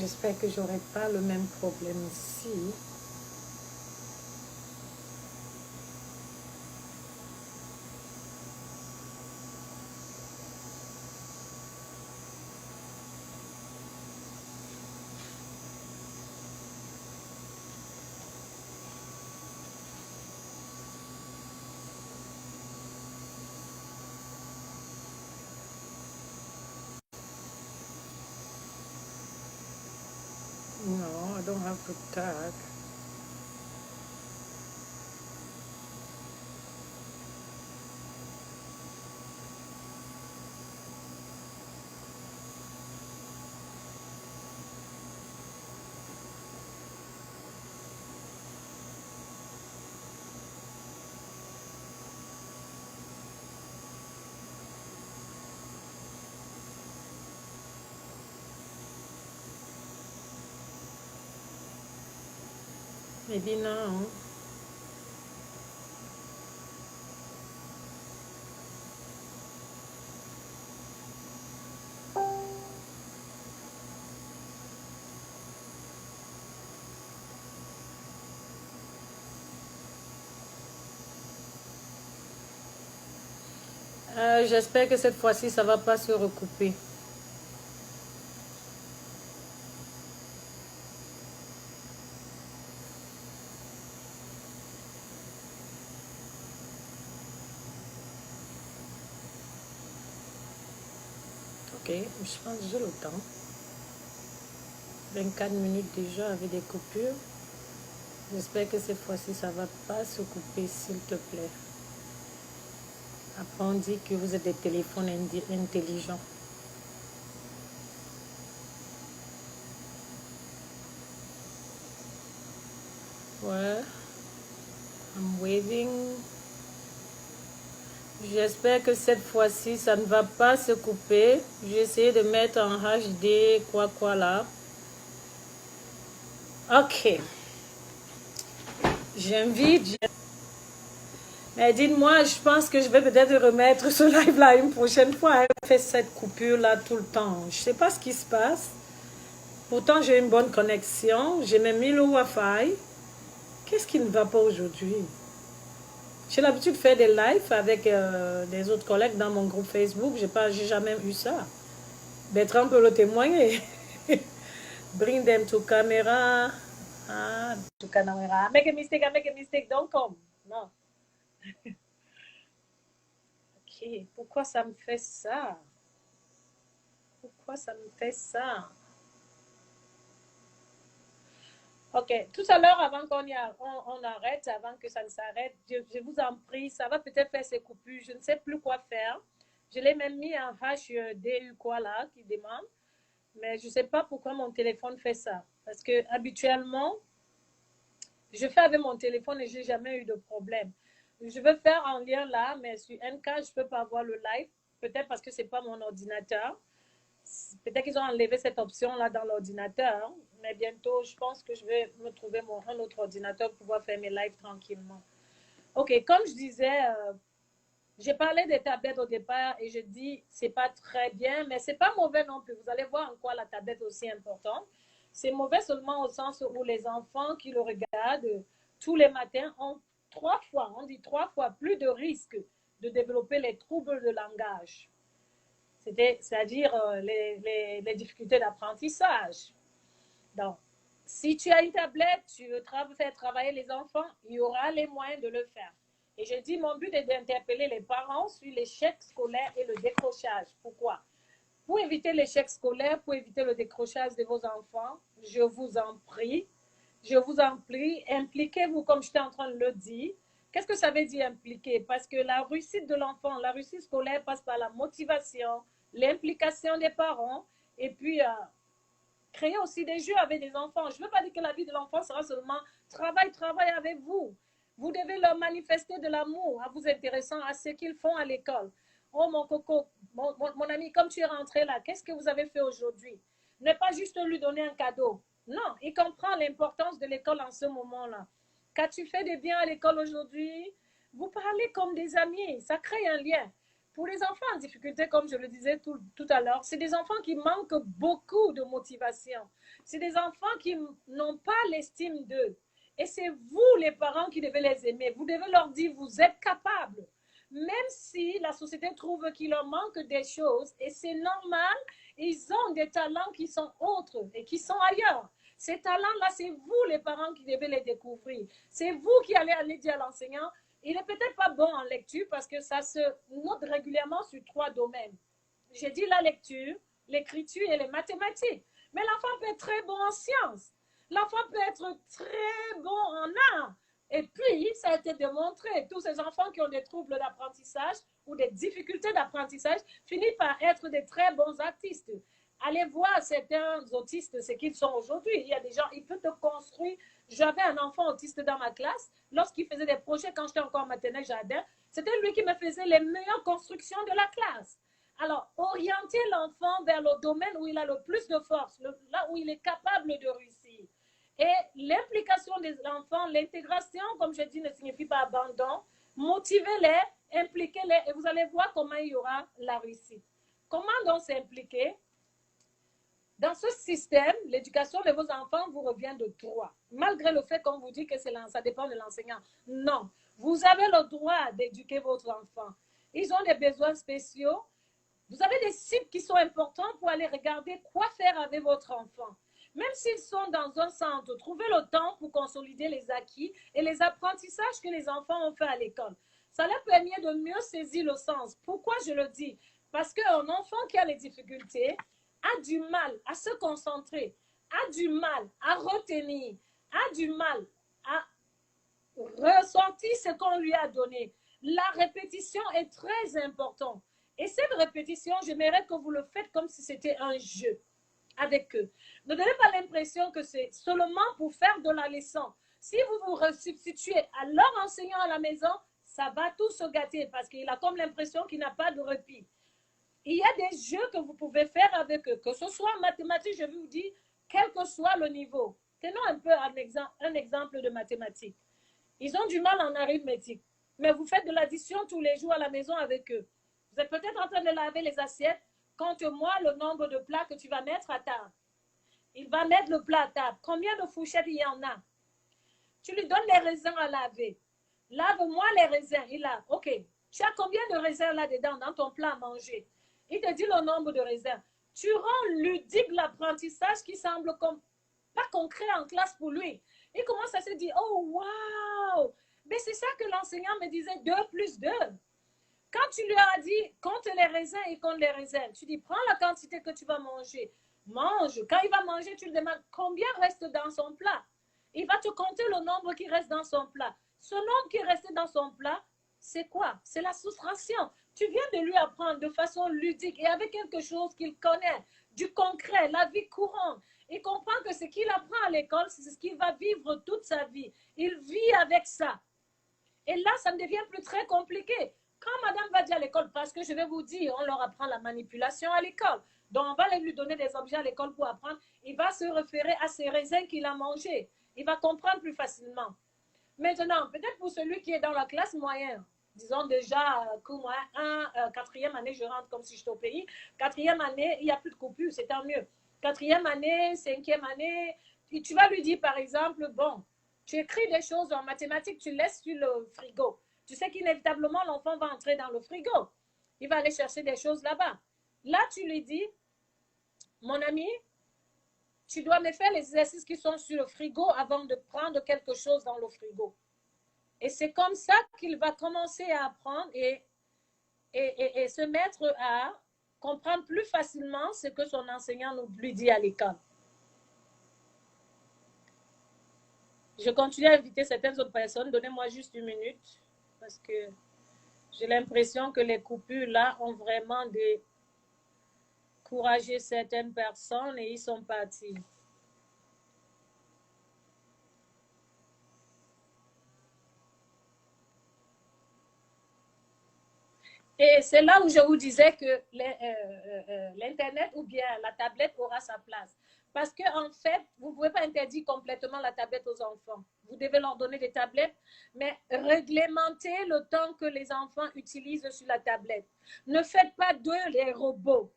J'espère que j'aurai pas le même problème ici. No, I don't have to tag. Maybe now. J'espère que cette fois-ci, ça va pas se recouper. Ok, je pense que j'ai le temps. 24 minutes déjà avec des coupures. J'espère que cette fois-ci, ça va pas se couper, s'il te plaît. Après, on dit que vous êtes des téléphones intelligents. Ouais. I'm waving. J'espère que cette fois-ci, ça ne va pas se couper. J'ai essayé de mettre en HD, quoi là. Ok. J'invite. Mais dites-moi, je pense que je vais peut-être remettre ce live-là une prochaine fois. Elle fait cette coupure-là tout le temps. Je ne sais pas ce qui se passe. Pourtant, j'ai une bonne connexion. J'ai même mis le Wi-Fi. Qu'est-ce qui ne va pas aujourd'hui? J'ai l'habitude de faire des lives avec des autres collègues dans mon groupe Facebook. J'ai jamais eu ça. Bertrand peut le témoigner. Bring them to camera. Ah, to camera. Make a mistake, don't come. Non. Ok, pourquoi ça me fait ça? Pourquoi ça me fait ça? Ok, tout à l'heure, avant on arrête, avant que ça ne s'arrête, je vous en prie, ça va peut-être faire ces coupures, je ne sais plus quoi faire. Je l'ai même mis en HDU quoi là, qui demande, mais je ne sais pas pourquoi mon téléphone fait ça. Parce que habituellement, je fais avec mon téléphone et je n'ai jamais eu de problème. Je veux faire en lien là, mais sur NK, je ne peux pas voir le live, peut-être parce que ce n'est pas mon ordinateur. Peut-être qu'ils ont enlevé cette option-là dans l'ordinateur, mais bientôt, je pense que je vais me trouver un autre ordinateur pour pouvoir faire mes lives tranquillement. Ok, comme je disais, j'ai parlé des tablettes au départ et je dis c'est pas très bien, mais c'est pas mauvais non plus. Vous allez voir en quoi la tablette est aussi importante. C'est mauvais seulement au sens où les enfants qui le regardent tous les matins ont on dit trois fois plus de risques de développer les troubles de langage, c'est-à-dire les difficultés d'apprentissage. Donc, si tu as une tablette, tu veux faire travailler les enfants, il y aura les moyens de le faire. Et je dis, mon but est d'interpeller les parents sur l'échec scolaire et le décrochage. Pourquoi? Pour éviter l'échec scolaire, pour éviter le décrochage de vos enfants, je vous en prie, impliquez-vous comme j'étais en train de le dire. Qu'est-ce que ça veut dire impliquer? Parce que la réussite de l'enfant, la réussite scolaire passe par la motivation, l'implication des parents et puis créer aussi des jeux avec des enfants. Je ne veux pas dire que la vie de l'enfant sera seulement travail avec vous. Vous devez leur manifester de l'amour en vous intéressant à ce qu'ils font à l'école. Oh mon coco, mon ami, comme tu es rentré là, qu'est-ce que vous avez fait aujourd'hui? Ne pas juste lui donner un cadeau. Non, il comprend l'importance de l'école en ce moment-là. Qu'as-tu fait de bien à l'école aujourd'hui? Vous parlez comme des amis, ça crée un lien. pour les enfants en difficulté, comme je le disais tout à l'heure, c'est des enfants qui manquent beaucoup de motivation. C'est des enfants qui n'ont pas l'estime d'eux. Et c'est vous, les parents, qui devez les aimer. Vous devez leur dire, vous êtes capables. Même si la société trouve qu'il leur manque des choses, et c'est normal, ils ont des talents qui sont autres et qui sont ailleurs. Ces talents-là, c'est vous, les parents, qui devez les découvrir. C'est vous qui allez aller dire à l'enseignant, il n'est peut-être pas bon en lecture parce que ça se note régulièrement sur 3 domaines. J'ai dit la lecture, l'écriture et les mathématiques. Mais l'enfant peut être très bon en sciences. L'enfant peut être très bon en art. Et puis, ça a été démontré, tous ces enfants qui ont des troubles d'apprentissage ou des difficultés d'apprentissage finissent par être des très bons artistes. Allez voir certains autistes, ce qu'ils sont aujourd'hui. Il y a des gens, ils peuvent te construire. J'avais un enfant autiste dans ma classe. Lorsqu'il faisait des projets, quand j'étais encore maternelle jardin, c'était lui qui me faisait les meilleures constructions de la classe. Alors, orienter l'enfant vers le domaine où il a le plus de force, là où il est capable de réussir. Et l'implication des enfants, l'intégration, comme je dis, ne signifie pas abandon. Motivez-les, impliquez-les et vous allez voir comment il y aura la réussite. Comment donc s'impliquer? Dans ce système, l'éducation de vos enfants vous revient de droit. Malgré le fait qu'on vous dit que ça dépend de l'enseignant. Non, vous avez le droit d'éduquer votre enfant. Ils ont des besoins spéciaux. Vous avez des cibles qui sont importants pour aller regarder quoi faire avec votre enfant. Même s'ils sont dans un centre, trouvez le temps pour consolider les acquis et les apprentissages que les enfants ont fait à l'école. Ça leur permet de mieux saisir le sens. Pourquoi je le dis? Parce qu'un enfant qui a les difficultés a du mal à se concentrer, a du mal à retenir, a du mal à ressentir ce qu'on lui a donné. La répétition est très importante. Et cette répétition, j'aimerais que vous le faites comme si c'était un jeu avec eux. Ne donnez pas l'impression que c'est seulement pour faire de la leçon. Si vous vous substituez à leur enseignant à la maison, ça va tout se gâter parce qu'il a comme l'impression qu'il n'a pas de répit. Il y a des jeux que vous pouvez faire avec eux, que ce soit en mathématiques, je vous dis, quel que soit le niveau. Tenons un peu un exemple de mathématiques. Ils ont du mal en arithmétique, mais vous faites de l'addition tous les jours à la maison avec eux. Vous êtes peut-être en train de laver les assiettes. Compte-moi le nombre de plats que tu vas mettre à table. Il va mettre le plat à table. Combien de fourchettes il y en a? Tu lui donnes les raisins à laver. Lave-moi les raisins. Il a, OK. Tu as combien de raisins là-dedans dans ton plat à manger? Il te dit le nombre de raisins. Tu rends ludique l'apprentissage qui semble comme pas concret en classe pour lui. Il commence à se dire, oh, wow! Mais c'est ça que l'enseignant me disait, 2 plus 2. Quand tu lui as dit, compte les raisins, il compte les raisins. Tu dis, prends la quantité que tu vas manger. Mange. Quand il va manger, tu lui demandes combien reste dans son plat. Il va te compter le nombre qui reste dans son plat. Ce nombre qui est resté dans son plat, c'est quoi? C'est la soustraction. Tu viens de lui apprendre de façon ludique et avec quelque chose qu'il connaît, du concret, la vie courante. Il comprend que ce qu'il apprend à l'école, c'est ce qu'il va vivre toute sa vie. Il vit avec ça. Et là, ça ne devient plus très compliqué. Quand madame va dire à l'école, parce que je vais vous dire, on leur apprend la manipulation à l'école. Donc, on va lui donner des objets à l'école pour apprendre. Il va se référer à ces raisins qu'il a mangés. Il va comprendre plus facilement. Maintenant, peut-être pour celui qui est dans la classe moyenne, disons déjà, moi, quatrième année, je rentre comme si j'étais au pays. Quatrième année, il n'y a plus de coupure, c'est tant mieux. Quatrième année, cinquième année, tu vas lui dire, par exemple, bon, tu écris des choses en mathématiques, tu laisses sur le frigo. Tu sais qu'inévitablement, l'enfant va entrer dans le frigo. Il va aller chercher des choses là-bas. Là, tu lui dis, mon ami, tu dois me faire les exercices qui sont sur le frigo avant de prendre quelque chose dans le frigo. Et c'est comme ça qu'il va commencer à apprendre et se mettre à comprendre plus facilement ce que son enseignant lui dit à l'école. Je continue à inviter certaines autres personnes. Donnez-moi juste 1 minute parce que j'ai l'impression que les coupures là ont vraiment découragé certaines personnes et ils sont partis. Et c'est là où je vous disais que l'Internet ou bien la tablette aura sa place. Parce qu'en fait, vous ne pouvez pas interdire complètement la tablette aux enfants. Vous devez leur donner des tablettes, mais réglementez le temps que les enfants utilisent sur la tablette. Ne faites pas d'eux les robots.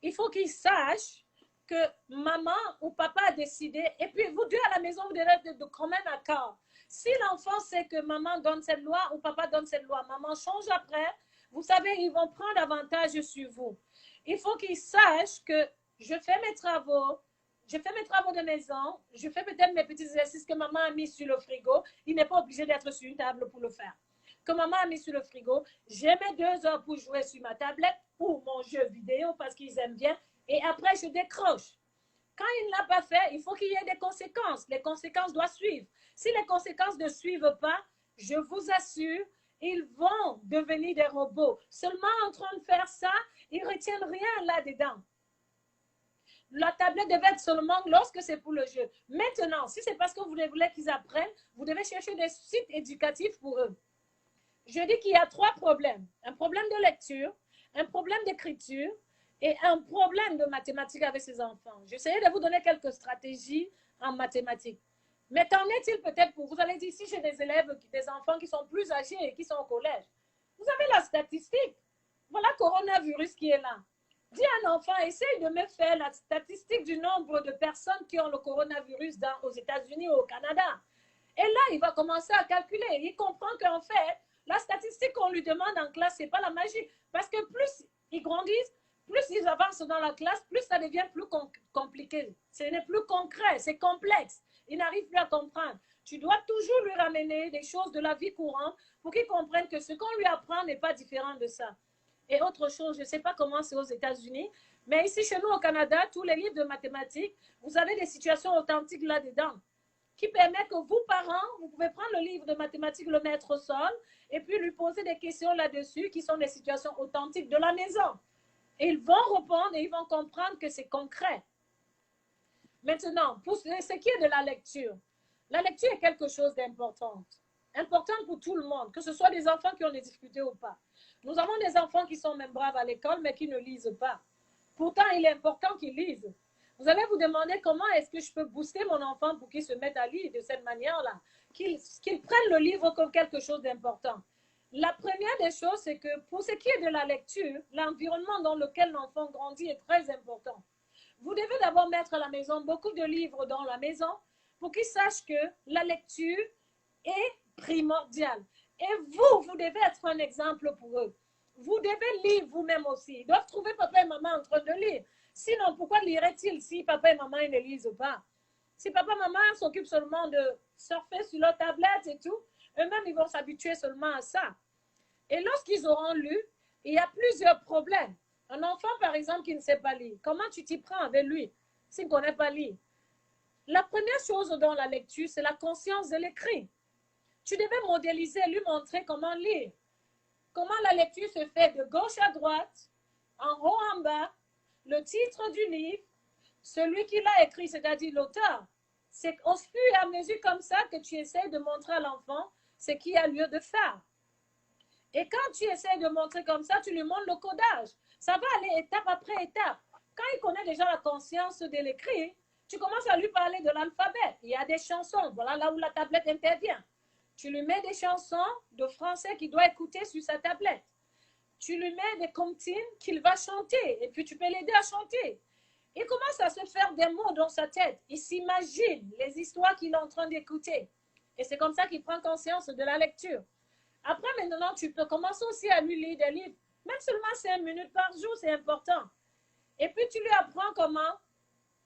Il faut qu'ils sachent que maman ou papa a décidé, et puis vous deux à la maison, vous devez être de commun accord. Si l'enfant sait que maman donne cette loi ou papa donne cette loi, maman change après, vous savez, ils vont prendre avantage sur vous. Il faut qu'ils sachent que je fais mes travaux de maison, je fais peut-être mes petits exercices que maman a mis sur le frigo. Il n'est pas obligé d'être sur une table pour le faire. Que maman a mis sur le frigo, j'ai mes 2 heures pour jouer sur ma tablette ou mon jeu vidéo parce qu'ils aiment bien. Et après, je décroche. Quand il ne l'a pas fait, il faut qu'il y ait des conséquences. Les conséquences doivent suivre. Si les conséquences ne suivent pas, je vous assure, ils vont devenir des robots. Seulement en train de faire ça, ils ne retiennent rien là-dedans. La tablette devait être seulement lorsque c'est pour le jeu. Maintenant, si c'est parce que vous voulez qu'ils apprennent, vous devez chercher des sites éducatifs pour eux. Je dis qu'il y a 3 problèmes. Un problème de lecture, un problème d'écriture et un problème de mathématiques avec ces enfants. J'essayais de vous donner quelques stratégies en mathématiques. Mais qu'en est-il peut-être pour vous? Allez dire, si j'ai des élèves, des enfants qui sont plus âgés et qui sont au collège, vous avez la statistique. Voilà le coronavirus qui est là. Dis à un enfant, essaye de me faire la statistique du nombre de personnes qui ont le coronavirus aux États-Unis ou au Canada. Et là, il va commencer à calculer. Il comprend qu'en fait, la statistique qu'on lui demande en classe, ce n'est pas la magie. Parce que plus ils grandissent, plus ils avancent dans la classe, plus ça devient plus compliqué. Ce n'est plus concret, c'est complexe. Il n'arrive plus à comprendre. Tu dois toujours lui ramener des choses de la vie courante pour qu'il comprenne que ce qu'on lui apprend n'est pas différent de ça. Et autre chose, je ne sais pas comment c'est aux États-Unis, mais ici, chez nous au Canada, tous les livres de mathématiques, vous avez des situations authentiques là-dedans qui permettent que vous, parents, vous pouvez prendre le livre de mathématiques, le mettre au sol et puis lui poser des questions là-dessus qui sont des situations authentiques de la maison. Et ils vont répondre et ils vont comprendre que c'est concret. Maintenant, pour ce qui est de la lecture est quelque chose d'important. Important pour tout le monde, que ce soit des enfants qui ont des difficultés ou pas. Nous avons des enfants qui sont même braves à l'école, mais qui ne lisent pas. Pourtant, il est important qu'ils lisent. Vous allez vous demander comment est-ce que je peux booster mon enfant pour qu'il se mette à lire de cette manière-là, qu'il prenne le livre comme quelque chose d'important. La première des choses, c'est que pour ce qui est de la lecture, l'environnement dans lequel l'enfant grandit est très important. Vous devez d'abord mettre à la maison beaucoup de livres dans la maison pour qu'ils sachent que la lecture est primordiale. Et vous devez être un exemple pour eux. Vous devez lire vous-même aussi. Ils doivent trouver papa et maman en train de lire. Sinon, pourquoi liraient-ils si papa et maman ne lisent pas? Si papa et maman s'occupent seulement de surfer sur leur tablette et tout, eux-mêmes, ils vont s'habituer seulement à ça. Et lorsqu'ils auront lu, il y a plusieurs problèmes. Un enfant, par exemple, qui ne sait pas lire, comment tu t'y prends avec lui s'il ne connaît pas lire? La première chose dans la lecture, c'est la conscience de l'écrit. Tu devais modéliser, lui montrer comment lire. Comment la lecture se fait de gauche à droite, en haut en bas, le titre du livre, celui qui l'a écrit, c'est-à-dire l'auteur. C'est au fur et à mesure comme ça que tu essaies de montrer à l'enfant ce qu'il y a lieu de faire. Et quand tu essaies de montrer comme ça, tu lui montres le codage. Ça va aller étape après étape. Quand il connaît déjà la conscience de l'écrit, tu commences à lui parler de l'alphabet. Il y a des chansons, voilà là où la tablette intervient. Tu lui mets des chansons de français qu'il doit écouter sur sa tablette. Tu lui mets des comptines qu'il va chanter et puis tu peux l'aider à chanter. Il commence à se faire des mots dans sa tête. Il s'imagine les histoires qu'il est en train d'écouter. Et c'est comme ça qu'il prend conscience de la lecture. Après, maintenant, tu peux commencer aussi à lui lire des livres. Même seulement 5 minutes par jour, c'est important. Et puis, tu lui apprends comment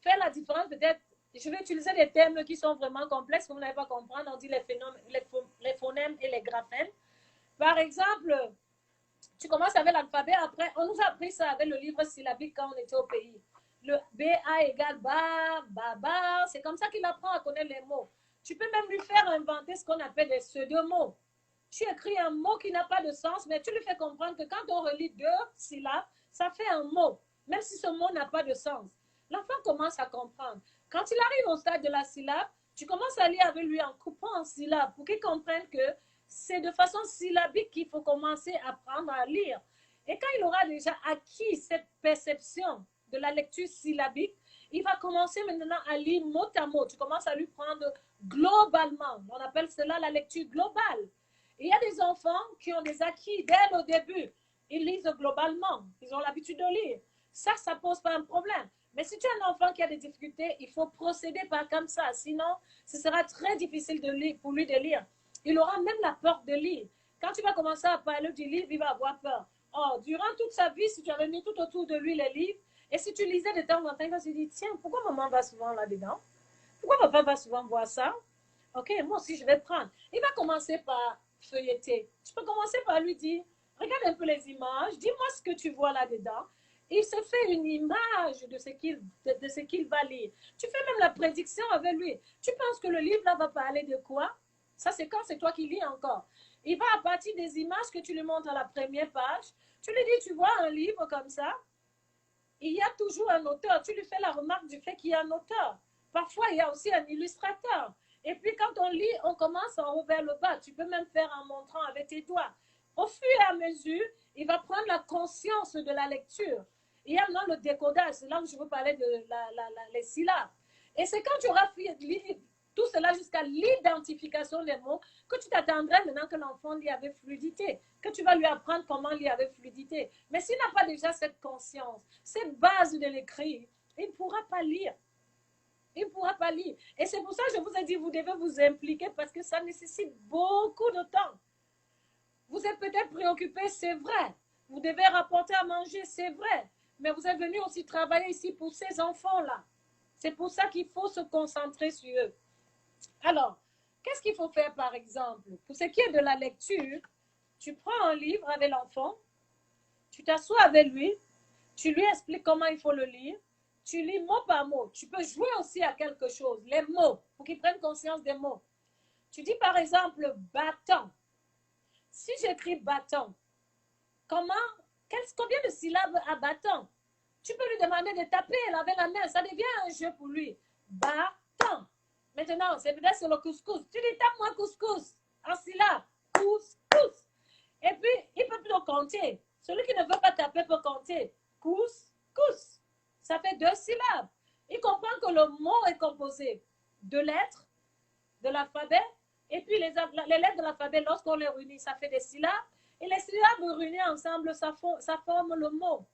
faire la différence. Peut-être, je vais utiliser des termes qui sont vraiment complexes, que vous n'allez pas comprendre. On dit les phonèmes et les graphèmes. Par exemple, tu commences avec l'alphabet. Après, on nous a appris ça avec le livre syllabique quand on était au pays. Le BA égale bar, babar. C'est comme ça qu'il apprend à connaître les mots. Tu peux même lui faire inventer ce qu'on appelle des pseudo-mots. Tu écris un mot qui n'a pas de sens, mais tu lui fais comprendre que quand on relit 2 syllabes, ça fait un mot, même si ce mot n'a pas de sens. L'enfant commence à comprendre. Quand il arrive au stade de la syllabe, tu commences à lire avec lui en coupant en syllabes pour qu'il comprenne que c'est de façon syllabique qu'il faut commencer à apprendre à lire. Et quand il aura déjà acquis cette perception de la lecture syllabique, il va commencer maintenant à lire mot à mot. Tu commences à lui prendre globalement. On appelle cela la lecture globale. Et il y a des enfants qui ont des acquis dès le début. Ils lisent globalement. Ils ont l'habitude de lire. Ça ne pose pas un problème. Mais si tu as un enfant qui a des difficultés, il faut procéder par comme ça. Sinon, ce sera très difficile pour lui de lire. Il aura même la peur de lire. Quand tu vas commencer à parler du livre, il va avoir peur. Oh, durant toute sa vie, si tu avais mis tout autour de lui les livres, et si tu lisais de temps en temps, il va se dire, tiens, pourquoi maman va souvent là-dedans? Pourquoi papa va souvent voir ça? Ok, moi aussi, je vais prendre. Il va commencer par feuilleter. Tu peux commencer par lui dire, regarde un peu les images, dis-moi ce que tu vois là-dedans. Il se fait une image de ce qu'il va lire. Tu fais même la prédiction avec lui. Tu penses que le livre là va parler de quoi? Ça, c'est quand c'est toi qui lis encore. Il va à partir des images que tu lui montres à la première page. Tu lui dis, tu vois un livre comme ça, il y a toujours un auteur. Tu lui fais la remarque du fait qu'il y a un auteur. Parfois, il y a aussi un illustrateur. Et puis, quand on lit, on commence en haut vers le bas. Tu peux même faire en montrant avec tes doigts. Au fur et à mesure, il va prendre la conscience de la lecture. Il y a maintenant le décodage. C'est là où je veux parler de les syllabes. Et c'est quand tu auras fait tout cela jusqu'à l'identification des mots que tu t'attendrais maintenant que l'enfant lit avec fluidité, que tu vas lui apprendre comment lire avec fluidité. Mais s'il n'a pas déjà cette conscience, cette base de l'écrit, il ne pourra pas lire. Il ne pourra pas lire. Et c'est pour ça que je vous ai dit, vous devez vous impliquer parce que ça nécessite beaucoup de temps. Vous êtes peut-être préoccupé, c'est vrai. Vous devez rapporter à manger, c'est vrai. Mais vous êtes venu aussi travailler ici pour ces enfants-là. C'est pour ça qu'il faut se concentrer sur eux. Alors, qu'est-ce qu'il faut faire par exemple? Pour ce qui est de la lecture, tu prends un livre avec l'enfant, tu t'assois avec lui, tu lui expliques comment il faut le lire, tu lis mot par mot. Tu peux jouer aussi à quelque chose, les mots, pour qu'ils prennent conscience des mots. Tu dis par exemple bâton. Si j'écris bâton, combien de syllabes à bâton? Tu peux lui demander de taper avec la main, ça devient un jeu pour lui. Bâton. Maintenant, c'est peut-être sur le couscous. Tu dis, tape-moi couscous en syllabes. Couscous. Et puis, il peut plus compter. Celui qui ne veut pas taper peut compter. Couscous. Ça fait 2 syllabes. Il comprend que le mot est composé de lettres, de l'alphabet, et puis les lettres de l'alphabet, lorsqu'on les réunit, ça fait des syllabes. Et les syllabes réunies ensemble, ça forme le mot.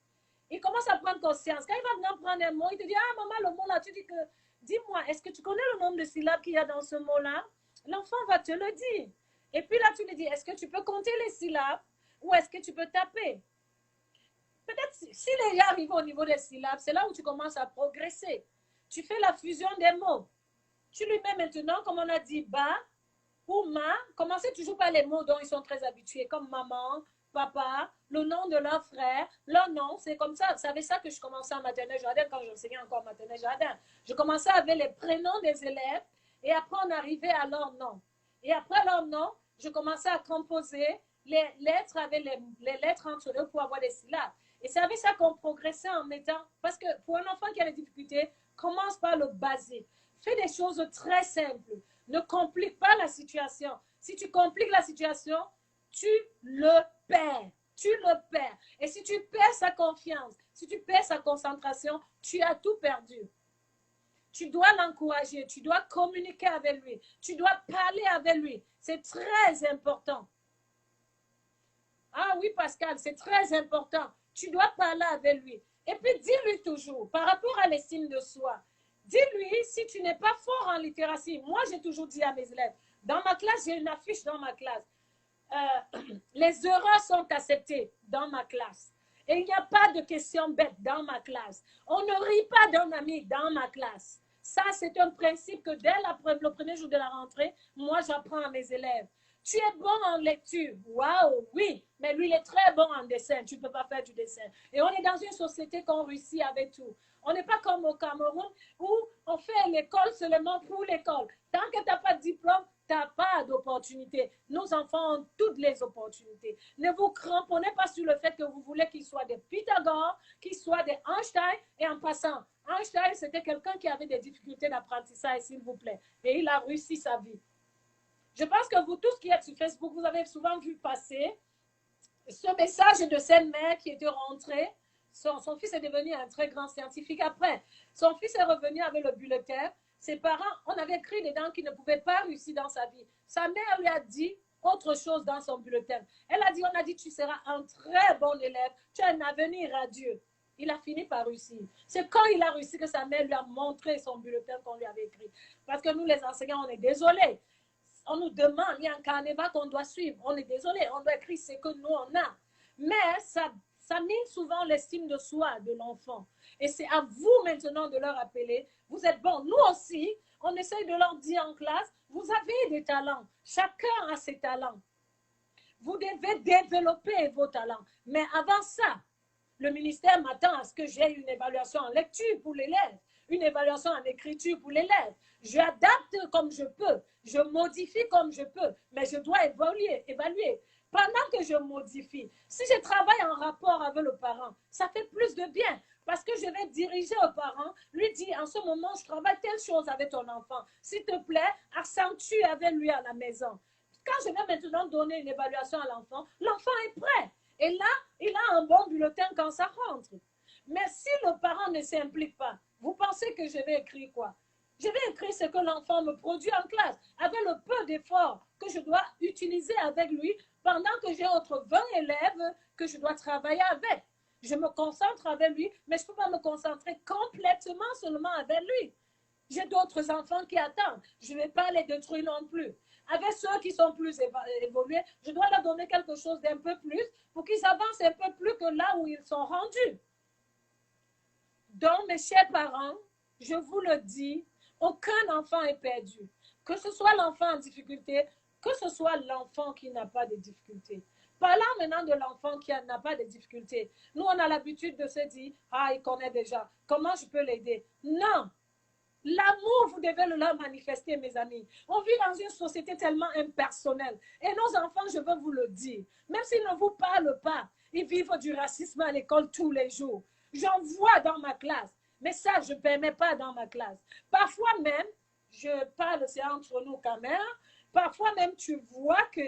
Il commence à prendre conscience. Quand il va venir prendre un mot, il te dit, ah maman, le mot là, tu dis que, dis-moi, est-ce que tu connais le nombre de syllabes qu'il y a dans ce mot-là? L'enfant va te le dire. Et puis là, tu lui dis, est-ce que tu peux compter les syllabes ou est-ce que tu peux taper? Peut-être s'il est arrivé au niveau des syllabes, c'est là où tu commences à progresser. Tu fais la fusion des mots. Tu lui mets maintenant, comme on a dit, ba ou ma. Commencez toujours par les mots dont ils sont très habitués, comme maman, papa, le nom de leur frère, leur nom, c'est comme ça. Vous savez ça que je commençais en maternelle jardin quand j'enseignais encore en maternelle jardin. Je commençais avec les prénoms des élèves et après on arrivait à leur nom. Et après leur nom, je commençais à composer les lettres avec les lettres entre eux pour avoir des syllabes. Et c'est avec ça qu'on progressait en mettant, parce que pour un enfant qui a des difficultés, commence par le basique. Fais des choses très simples. Ne complique pas la situation. Si tu compliques la situation, tu le perds. Tu le perds. Et si tu perds sa confiance, si tu perds sa concentration, tu as tout perdu. Tu dois l'encourager, tu dois communiquer avec lui, tu dois parler avec lui. C'est très important. Ah oui, Pascal, c'est très important. Tu dois parler avec lui. Et puis, dis-lui toujours, par rapport à l'estime de soi, dis-lui, si tu n'es pas fort en littératie, moi, j'ai toujours dit à mes élèves, dans ma classe, j'ai une affiche dans ma classe. Les erreurs sont acceptées dans ma classe. Et il n'y a pas de questions bêtes dans ma classe. On ne rit pas d'un ami dans ma classe. Ça, c'est un principe que dès le premier jour de la rentrée, moi, j'apprends à mes élèves. Tu es bon en lecture. Waouh, oui. Mais lui, il est très bon en dessin. Tu ne peux pas faire du dessin. Et on est dans une société qu'on réussit avec tout. On n'est pas comme au Cameroun où on fait l'école seulement pour l'école. Tant que tu n'as pas de diplôme, tu n'as pas d'opportunité. Nos enfants ont toutes les opportunités. Ne vous cramponnez pas sur le fait que vous voulez qu'ils soient des Pythagore, qu'ils soient des Einstein. Et en passant, Einstein, c'était quelqu'un qui avait des difficultés d'apprentissage, s'il vous plaît. Et il a réussi sa vie. Je pense que vous tous qui êtes sur Facebook, vous avez souvent vu passer ce message de cette mère qui était rentrée Son fils est devenu un très grand scientifique après. Son fils est revenu avec le bulletin. Ses parents, on avait écrit dedans qu'il ne pouvait pas réussir dans sa vie. Sa mère lui a dit autre chose dans son bulletin. Elle a dit, on a dit, tu seras un très bon élève, tu as un avenir radieux. Il a fini par réussir. C'est quand il a réussi que sa mère lui a montré son bulletin qu'on lui avait écrit. Parce que nous, les enseignants, on est désolés. On nous demande, il y a un carnaval qu'on doit suivre. On est désolé, on doit écrire ce que nous, on a. Mais ça mine souvent l'estime de soi de l'enfant. Et c'est à vous maintenant de leur appeler. Vous êtes bons. Nous aussi, on essaye de leur dire en classe, vous avez des talents. Chacun a ses talents. Vous devez développer vos talents. Mais avant ça, le ministère m'attend à ce que j'ai une évaluation en lecture pour l'élève, une évaluation en écriture pour l'élève. J'adapte comme je peux, je modifie comme je peux, mais je dois évaluer. Pendant que je modifie, si je travaille en rapport avec le parent, ça fait plus de bien. Parce que je vais diriger au parent, lui dire, en ce moment, je travaille telle chose avec ton enfant. S'il te plaît, accentue avec lui à la maison. Quand je vais maintenant donner une évaluation à l'enfant, l'enfant est prêt. Et là, il a un bon bulletin quand ça rentre. Mais si le parent ne s'implique pas, vous pensez que je vais écrire quoi? Je vais écrire ce que l'enfant me produit en classe, avec le peu d'efforts que je dois utiliser avec lui pendant que j'ai autres 20 élèves que je dois travailler avec. Je me concentre avec lui, mais je ne peux pas me concentrer complètement seulement avec lui. J'ai d'autres enfants qui attendent. Je ne vais pas les détruire non plus. Avec ceux qui sont plus évolués, je dois leur donner quelque chose d'un peu plus pour qu'ils avancent un peu plus que là où ils sont rendus. Donc, mes chers parents, je vous le dis, aucun enfant est perdu. Que ce soit l'enfant en difficulté, que ce soit l'enfant qui n'a pas de difficultés. Parlons maintenant de l'enfant qui n'a pas de difficultés. Nous, on a l'habitude de se dire, ah, il connaît déjà, comment je peux l'aider? Non, l'amour, vous devez le leur manifester, mes amis. On vit dans une société tellement impersonnelle. Et nos enfants, je veux vous le dire, même s'ils ne vous parlent pas, ils vivent du racisme à l'école tous les jours. J'en vois dans ma classe, mais ça, je ne permets pas dans ma classe. Parfois même, je parle, c'est entre nous quand même, parfois même, tu vois que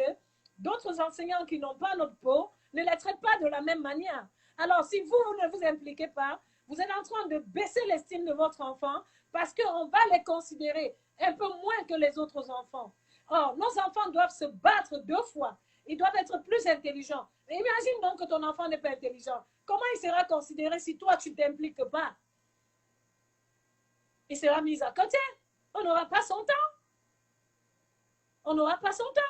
d'autres enseignants qui n'ont pas notre peau ne les traitent pas de la même manière. Alors, si vous, vous ne vous impliquez pas, vous êtes en train de baisser l'estime de votre enfant parce qu'on va les considérer un peu moins que les autres enfants. Or, nos enfants doivent se battre 2 fois. Ils doivent être plus intelligents. Mais imagine donc que ton enfant n'est pas intelligent. Comment il sera considéré si toi, tu ne t'impliques pas? Il sera mis à côté. On n'aura pas son temps. On n'aura pas son temps.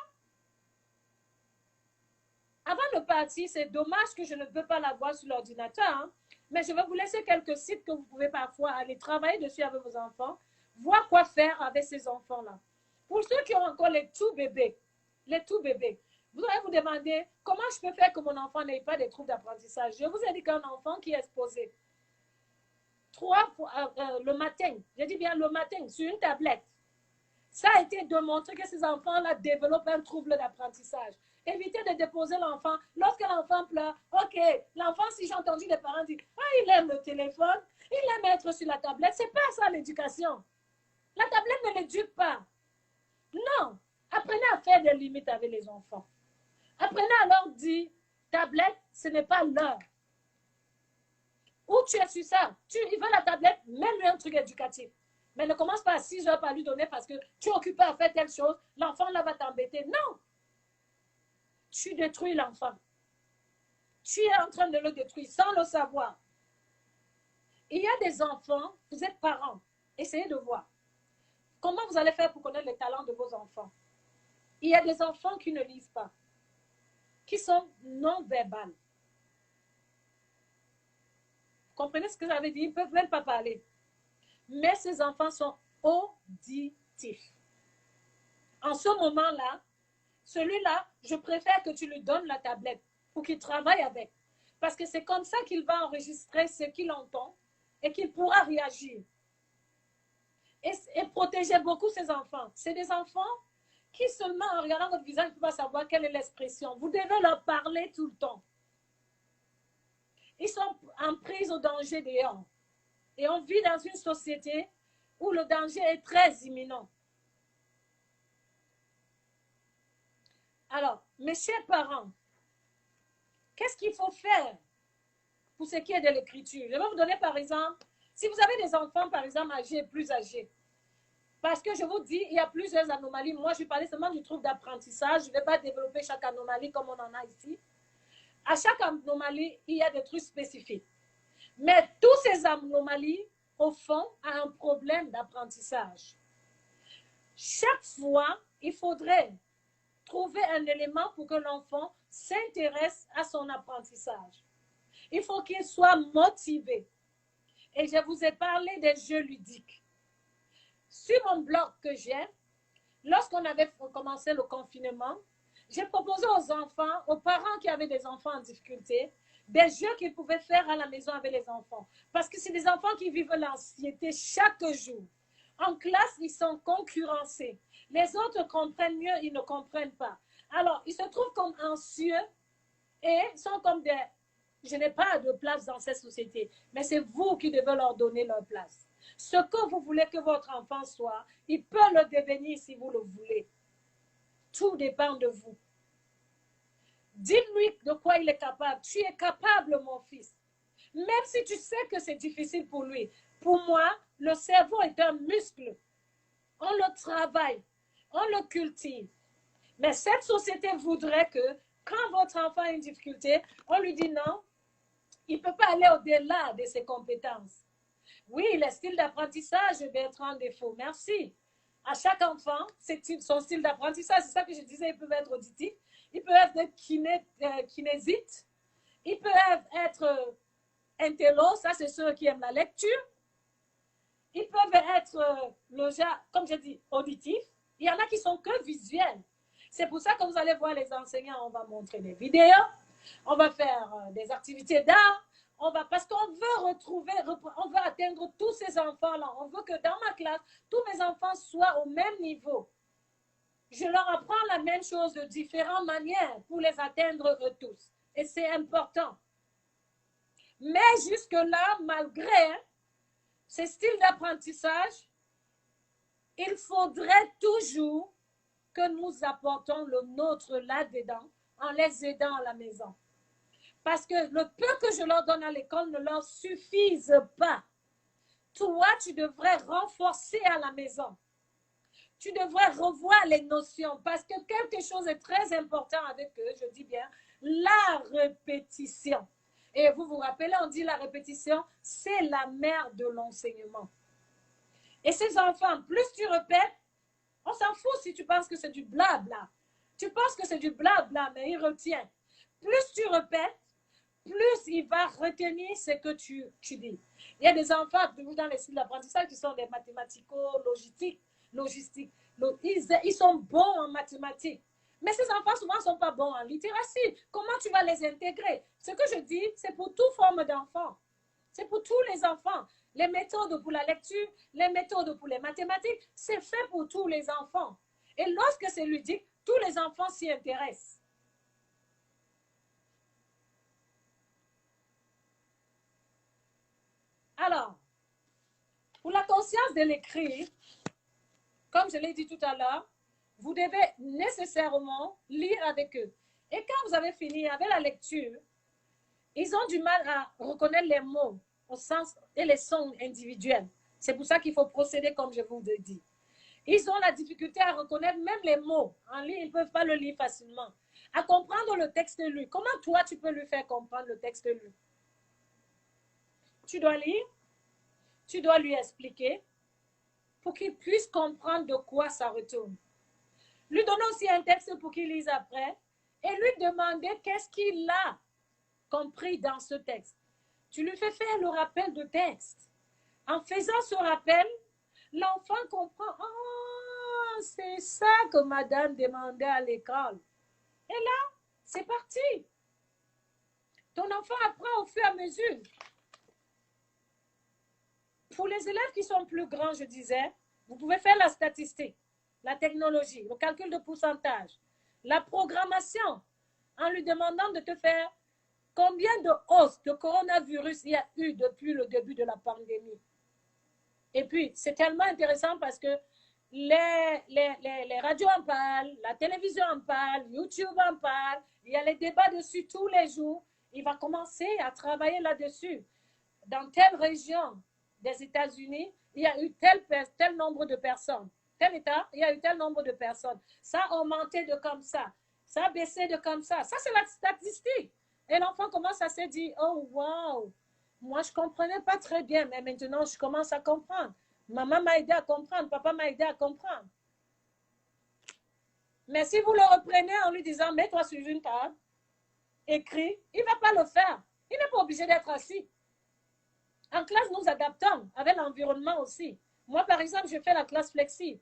Avant de partir, c'est dommage que je ne peux pas l'avoir sur l'ordinateur, hein, mais je vais vous laisser quelques sites que vous pouvez parfois aller travailler dessus avec vos enfants, voir quoi faire avec ces enfants-là. Pour ceux qui ont encore les tout bébés, vous allez vous demander comment je peux faire que mon enfant n'ait pas de troubles d'apprentissage. Je vous ai dit qu'un enfant qui est exposé 3 fois le matin, je dis bien le matin, sur une tablette, ça a été démontré que ces enfants-là développent un trouble d'apprentissage. Évitez de déposer l'enfant. Lorsque l'enfant pleure, ok, l'enfant, si j'ai entendu les parents dire, ah, il aime le téléphone, il aime être sur la tablette, c'est pas ça l'éducation. La tablette ne l'éduque pas. Non, apprenez à faire des limites avec les enfants. Apprenez à leur dire, tablette, ce n'est pas l'heure. Ou tu es sur ça, il veut la tablette, mets-lui un truc éducatif. Mais ne commence pas à 6 heures par lui donner parce que tu es occupé à faire telle chose, l'enfant là va t'embêter. Non, tu détruis l'enfant. Tu es en train de le détruire sans le savoir. Il y a des enfants, vous êtes parents, essayez de voir. Comment vous allez faire pour connaître les talents de vos enfants? Il y a des enfants qui ne lisent pas, qui sont non-verbales. Vous comprenez ce que ça veut dire? Ils ne peuvent même pas parler. Mais ces enfants sont auditifs. En ce moment-là, celui-là, je préfère que tu lui donnes la tablette pour qu'il travaille avec. Parce que c'est comme ça qu'il va enregistrer ce qu'il entend et qu'il pourra réagir. Et protéger beaucoup ses enfants. C'est des enfants qui seulement en regardant votre visage ne peuvent pas savoir quelle est l'expression. Vous devez leur parler tout le temps. Ils sont en prise au danger dehors. Et on vit dans une société où le danger est très imminent. Alors, mes chers parents, qu'est-ce qu'il faut faire pour ce qui est de l'écriture. Je vais vous donner par exemple, si vous avez des enfants par exemple âgés, plus âgés, parce que je vous dis, il y a plusieurs anomalies. Moi, je parlais seulement du trouble d'apprentissage. Je ne vais pas développer chaque anomalie comme on en a ici. À chaque anomalie, il y a des trucs spécifiques. Mais toutes ces anomalies, au fond, ont un problème d'apprentissage. Chaque fois, il faudrait trouver un élément pour que l'enfant s'intéresse à son apprentissage. Il faut qu'il soit motivé. Et je vous ai parlé des jeux ludiques. Sur mon blog que j'ai, lorsqu'on avait commencé le confinement, j'ai proposé aux enfants, aux parents qui avaient des enfants en difficulté, des jeux qu'ils pouvaient faire à la maison avec les enfants. Parce que c'est des enfants qui vivent l'anxiété chaque jour. En classe, ils sont concurrencés. Les autres comprennent mieux, ils ne comprennent pas. Alors, ils se trouvent comme anxieux et sont comme des... Je n'ai pas de place dans cette société, mais c'est vous qui devez leur donner leur place. Ce que vous voulez que votre enfant soit, il peut le devenir si vous le voulez. Tout dépend de vous. Dites-lui de quoi il est capable. Tu es capable, mon fils. Même si tu sais que c'est difficile pour lui. Pour moi, le cerveau est un muscle. On le travaille, on le cultive. Mais cette société voudrait que quand votre enfant a une difficulté, on lui dit non, il ne peut pas aller au-delà de ses compétences. Oui, le style d'apprentissage peut être un défaut. Merci. À chaque enfant, c'est son style d'apprentissage. C'est ça que je disais, ils peuvent être auditifs, ils peuvent être kinésites, ils peuvent être intello, ça c'est ceux qui aiment la lecture. Ils peuvent être, comme je dis, auditifs. Il y en a qui sont que visuels. C'est pour ça que vous allez voir les enseignants, on va montrer des vidéos, on va faire des activités d'art, parce qu'on veut retrouver, on veut atteindre tous ces enfants-là. On veut que dans ma classe, tous mes enfants soient au même niveau. Je leur apprends la même chose de différentes manières pour les atteindre eux tous. Et c'est important. Mais jusque-là, malgré ce style d'apprentissage, il faudrait toujours que nous apportons le nôtre là-dedans en les aidant à la maison. Parce que le peu que je leur donne à l'école ne leur suffise pas. Toi, tu devrais renforcer à la maison. Tu devrais revoir les notions parce que quelque chose est très important avec eux, je dis bien, la répétition. Et vous vous rappelez, on dit la répétition, c'est la mère de l'enseignement. Et ces enfants, plus tu répètes, on s'en fout si tu penses que c'est du blabla. Tu penses que c'est du blabla, mais il retient. Plus tu répètes, plus il va retenir ce que tu dis. Il y a des enfants, toujours dans les styles d'apprentissage, qui sont des mathématico-logistiques. Ils sont bons en mathématiques. Mais ces enfants, souvent, ne sont pas bons en littératie. Comment tu vas les intégrer? Ce que je dis, c'est pour toute forme d'enfant. C'est pour tous les enfants. Les méthodes pour la lecture, les méthodes pour les mathématiques, c'est fait pour tous les enfants. Et lorsque c'est ludique, tous les enfants s'y intéressent. Alors, pour la conscience de l'écrit, comme je l'ai dit tout à l'heure, vous devez nécessairement lire avec eux. Et quand vous avez fini avec la lecture, ils ont du mal à reconnaître les mots au sens et les sons individuels. C'est pour ça qu'il faut procéder comme je vous l'ai dit. Ils ont la difficulté à reconnaître même les mots. En ligne, ils ne peuvent pas le lire facilement. À comprendre le texte lu. Comment toi, tu peux lui faire comprendre le texte lu? Tu dois lire, tu dois lui expliquer pour qu'il puisse comprendre de quoi ça retourne. Lui donner aussi un texte pour qu'il lise après et lui demander qu'est-ce qu'il a compris dans ce texte. Tu lui fais faire le rappel de texte. En faisant ce rappel, l'enfant comprend, oh, c'est ça que madame demandait à l'école. Et là, c'est parti. Ton enfant apprend au fur et à mesure. Pour les élèves qui sont plus grands, je disais, vous pouvez faire la statistique, la technologie, le calcul de pourcentage, la programmation, en lui demandant de te faire combien de hausses de coronavirus il y a eu depuis le début de la pandémie. Et puis, c'est tellement intéressant parce que les radios en parlent, la télévision en parle, YouTube en parle, il y a les débats dessus tous les jours. Il va commencer à travailler là-dessus. Dans telle région des États-Unis, il y a eu tel nombre de personnes. Tel État, il y a eu tel nombre de personnes. Ça a augmenté de comme ça. Ça a baissé de comme ça. Ça, c'est la statistique. Et l'enfant commence à se dire, oh, wow, moi, je ne comprenais pas très bien, mais maintenant, je commence à comprendre. Maman m'a aidé à comprendre, papa m'a aidé à comprendre. Mais si vous le reprenez en lui disant, mets-toi sur une table, écris, il ne va pas le faire. Il n'est pas obligé d'être assis. En classe, nous adaptons avec l'environnement aussi. Moi, par exemple, je fais la classe flexible.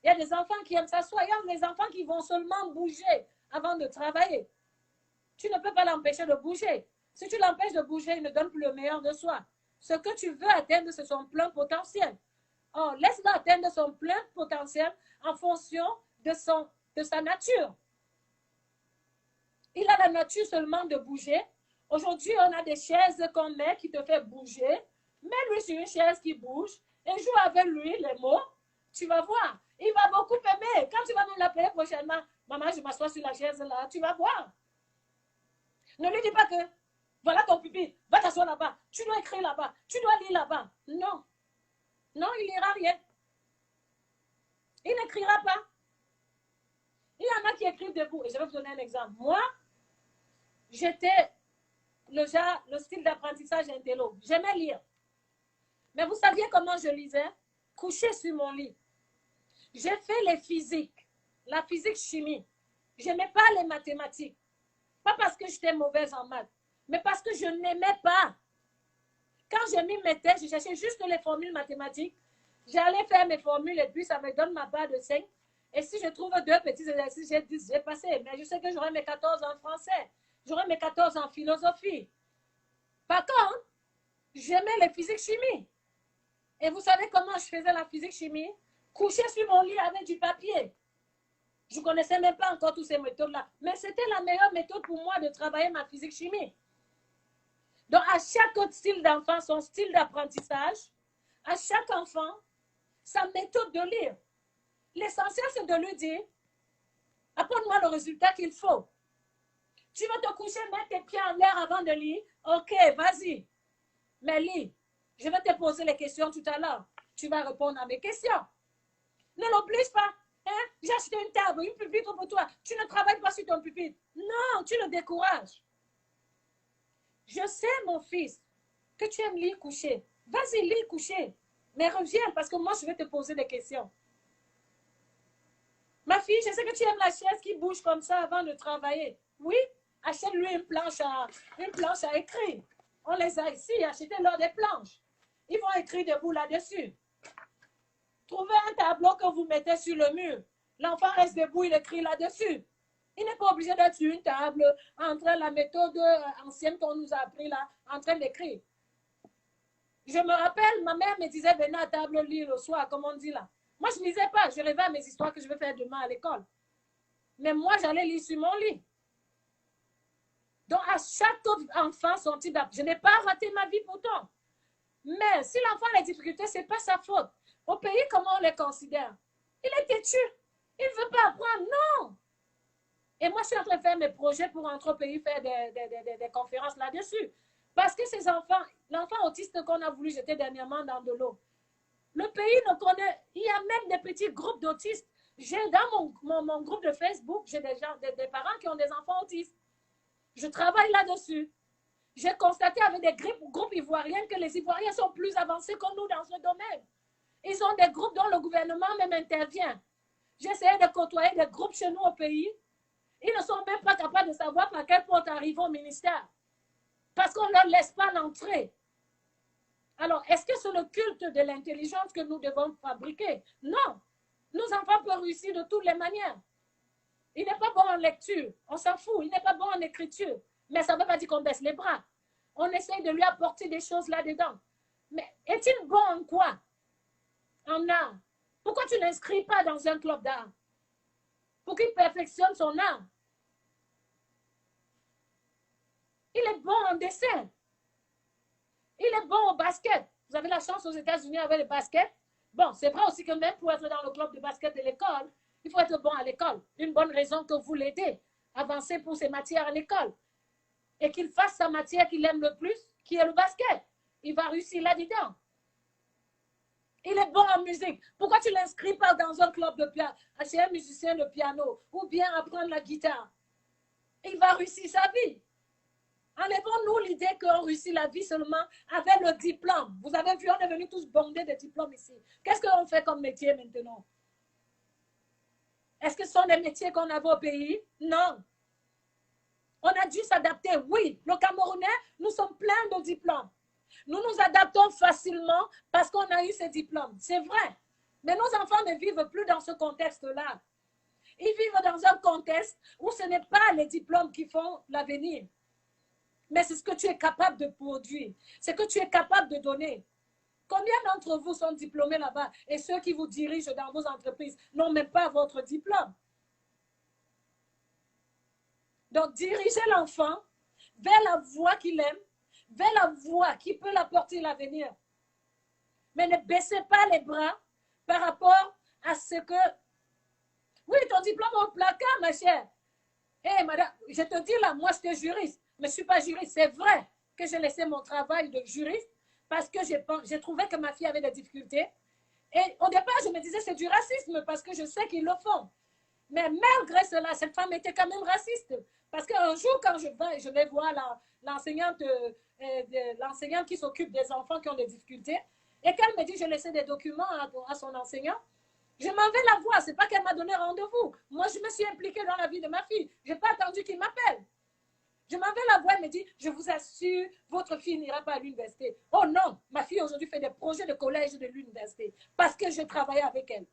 Il y a des enfants qui aiment s'asseoir, il y a des enfants qui vont seulement bouger avant de travailler. Tu ne peux pas l'empêcher de bouger. Si tu l'empêches de bouger, il ne donne plus le meilleur de soi. Ce que tu veux atteindre, c'est son plein potentiel. Oh, laisse-le atteindre son plein potentiel en fonction de sa nature. Il a la nature seulement de bouger. Aujourd'hui, on a des chaises qu'on met qui te fait bouger. Mets-lui sur une chaise qui bouge et joue avec lui les mots. Tu vas voir. Il va beaucoup aimer. Quand tu vas même l'appeler prochainement, maman, je m'assois sur la chaise là, tu vas voir. Ne lui dis pas que voilà ton pupitre, va t'asseoir là-bas, tu dois écrire là-bas, tu dois lire là-bas. Non. Non, il n'ira rien. Il n'écrira pas. Il y en a qui écrivent debout. Et je vais vous donner un exemple. Moi, j'étais le style d'apprentissage intello. J'aimais lire. Mais vous saviez comment je lisais? Couché sur mon lit. J'ai fait les physiques, la physique-chimie. Je n'aimais pas les mathématiques. Pas parce que j'étais mauvaise en maths, mais parce que je n'aimais pas. Quand je m'y mettais, je cherchais juste les formules mathématiques. J'allais faire mes formules et puis ça me donne ma barre de 5. Et si je trouve 2 petits exercices, j'ai 10, j'ai passé. Mais je sais que j'aurai mes 14 en français. J'aurai mes 14 en philosophie. Par contre, j'aimais les physiques-chimie. Et vous savez comment je faisais la physique-chimie? Couché sur mon lit avec du papier. Je ne connaissais même pas encore toutes ces méthodes-là. Mais c'était la meilleure méthode pour moi de travailler ma physique-chimie. Donc, à chaque style d'enfant, son style d'apprentissage, à chaque enfant, sa méthode de lire. L'essentiel, c'est de lui dire, apporte-moi le résultat qu'il faut. Tu veux te coucher, mettre tes pieds en l'air avant de lire? Ok, vas-y. Mais lis. Je vais te poser les questions tout à l'heure. Tu vas répondre à mes questions. Ne l'oblige pas. Hein? J'ai acheté une table, une pupitre pour toi. Tu ne travailles pas sur ton pupitre. Non, tu le décourages. Je sais, mon fils, que tu aimes lire coucher. Vas-y, lis coucher. Mais reviens, parce que moi, je vais te poser des questions. Ma fille, je sais que tu aimes la chaise qui bouge comme ça avant de travailler. Oui, achète-lui une planche à écrire. On les a ici, achetez-leur des planches. Ils vont écrire debout là-dessus. Trouvez un tableau que vous mettez sur le mur. L'enfant reste debout, il écrit là-dessus. Il n'est pas obligé d'être sur une table en train, la méthode ancienne qu'on nous a appris là, en train d'écrire. Je me rappelle, ma mère me disait, venez à table lire le soir, comme on dit là. Moi, je ne lisais pas, je rêvais à mes histoires que je vais faire demain à l'école. Mais moi, j'allais lire sur mon lit. Donc, à chaque enfant, son type d'apprentissage. Je n'ai pas raté ma vie pourtant. Mais si l'enfant a des difficultés, ce n'est pas sa faute. Au pays, comment on les considère? Il est têtu. Il ne veut pas apprendre. Non. Et moi, je suis en train de faire mes projets pour entrer au pays, faire des conférences là-dessus. Parce que ces enfants, l'enfant autiste qu'on a voulu jeter dernièrement dans de l'eau, le pays ne connaît, il y a même des petits groupes d'autistes. J'ai dans mon groupe de Facebook, j'ai des parents qui ont des enfants autistes. Je travaille là-dessus. J'ai constaté avec des groupes ivoiriens que les Ivoiriens sont plus avancés que nous dans ce domaine. Ils ont des groupes dont le gouvernement même intervient. J'ai essayé de côtoyer des groupes chez nous au pays. Ils ne sont même pas capables de savoir par quelle porte arriver au ministère. Parce qu'on ne leur laisse pas l'entrée. Alors, est-ce que c'est le culte de l'intelligence que nous devons fabriquer? Non. Nos enfants peuvent réussir de toutes les manières. Il n'est pas bon en lecture. On s'en fout. Il n'est pas bon en écriture. Mais ça ne veut pas dire qu'on baisse les bras. On essaye de lui apporter des choses là-dedans. Mais est-il bon en quoi? En art. Pourquoi tu ne l'inscris pas dans un club d'art? Pour qu'il perfectionne son art. Il est bon en dessin. Il est bon au basket. Vous avez la chance aux États-Unis avec le basket. Bon, c'est vrai aussi que même pour être dans le club de basket de l'école, il faut être bon à l'école. Une bonne raison que vous l'aidez. Avancer pour ces matières à l'école. et qu'il fasse sa matière qu'il aime le plus, qui est le basket. Il va réussir là-dedans. Il est bon en musique. Pourquoi tu ne l'inscris pas dans un club de piano, chez un musicien de piano, ou bien apprendre la guitare? Il va réussir sa vie. Enlevons-nous l'idée qu'on réussit la vie seulement avec le diplôme. Vous avez vu, on est venus tous bondés de diplômes ici. Qu'est-ce qu'on fait comme métier maintenant? Est-ce que ce sont des métiers qu'on avait au pays? Non. On a dû s'adapter. Oui, le Camerounais, nous sommes pleins de diplômes. Nous nous adaptons facilement parce qu'on a eu ces diplômes. C'est vrai. Mais nos enfants ne vivent plus dans ce contexte-là. Ils vivent dans un contexte où ce n'est pas les diplômes qui font l'avenir. Mais c'est ce que tu es capable de produire. C'est ce que tu es capable de donner. Combien d'entre vous sont diplômés là-bas et ceux qui vous dirigent dans vos entreprises n'ont même pas votre diplôme? Donc, dirigez l'enfant vers la voie qu'il aime, vers la voie qui peut l'apporter l'avenir. Mais ne baissez pas les bras par rapport à ce que... Oui, ton diplôme au placard, ma chère. Eh, madame, je te dis là, moi, j'étais juriste, mais je ne suis pas juriste. C'est vrai que j'ai laissé mon travail de juriste parce que j'ai trouvé que ma fille avait des difficultés. Et au départ, je me disais, c'est du racisme parce que je sais qu'ils le font. Mais malgré cela, cette femme était quand même raciste. Parce qu'un jour, quand je vais voir l'enseignante qui s'occupe des enfants qui ont des difficultés, et qu'elle me dit, je laissais des documents à son enseignant, je m'en vais la voir. Ce n'est pas qu'elle m'a donné rendez-vous. Moi, je me suis impliquée dans la vie de ma fille. Je n'ai pas attendu qu'il m'appelle. Je m'en vais la voir, elle me dit, je vous assure, votre fille n'ira pas à l'université. Oh non, ma fille aujourd'hui fait des projets de collège de l'université parce que je travaillais avec elle.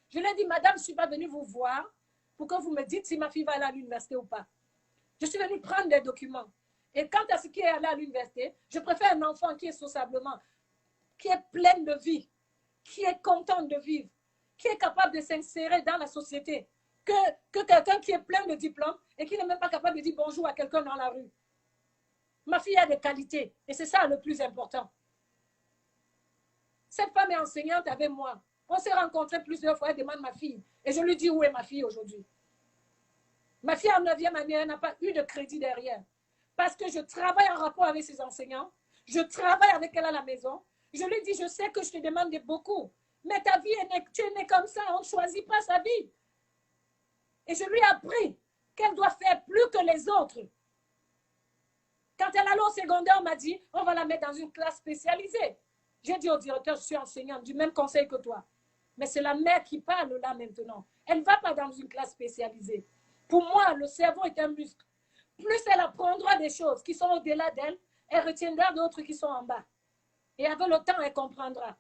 Je lui ai dit, madame, je ne suis pas venue vous voir pour que vous me dites si ma fille va aller à l'université ou pas. Je suis venue prendre des documents. Et quant à ce qui est allé à l'université, je préfère un enfant qui est sociablement, qui est plein de vie, qui est content de vivre, qui est capable de s'insérer dans la société, que quelqu'un qui est plein de diplômes et qui n'est même pas capable de dire bonjour à quelqu'un dans la rue. Ma fille a des qualités et c'est ça le plus important. Cette femme est enseignante avec moi. On s'est rencontrés plusieurs fois, elle demande ma fille. Et je lui dis où est ma fille aujourd'hui. Ma fille en 9e année, elle n'a pas eu de crédit derrière. Parce que je travaille en rapport avec ses enseignants. Je travaille avec elle à la maison. Je lui dis, je sais que je te demande beaucoup. Mais ta vie, tu es née comme ça, on ne choisit pas sa vie. Et je lui ai appris qu'elle doit faire plus que les autres. Quand elle allait au secondaire, on m'a dit, on va la mettre dans une classe spécialisée. J'ai dit au directeur, je suis enseignante, du même conseil que toi. Mais c'est la mère qui parle là maintenant. Elle ne va pas dans une classe spécialisée. Pour moi, le cerveau est un muscle. Plus elle apprendra des choses qui sont au-delà d'elle, elle retiendra d'autres qui sont en bas. Et avec le temps, elle comprendra.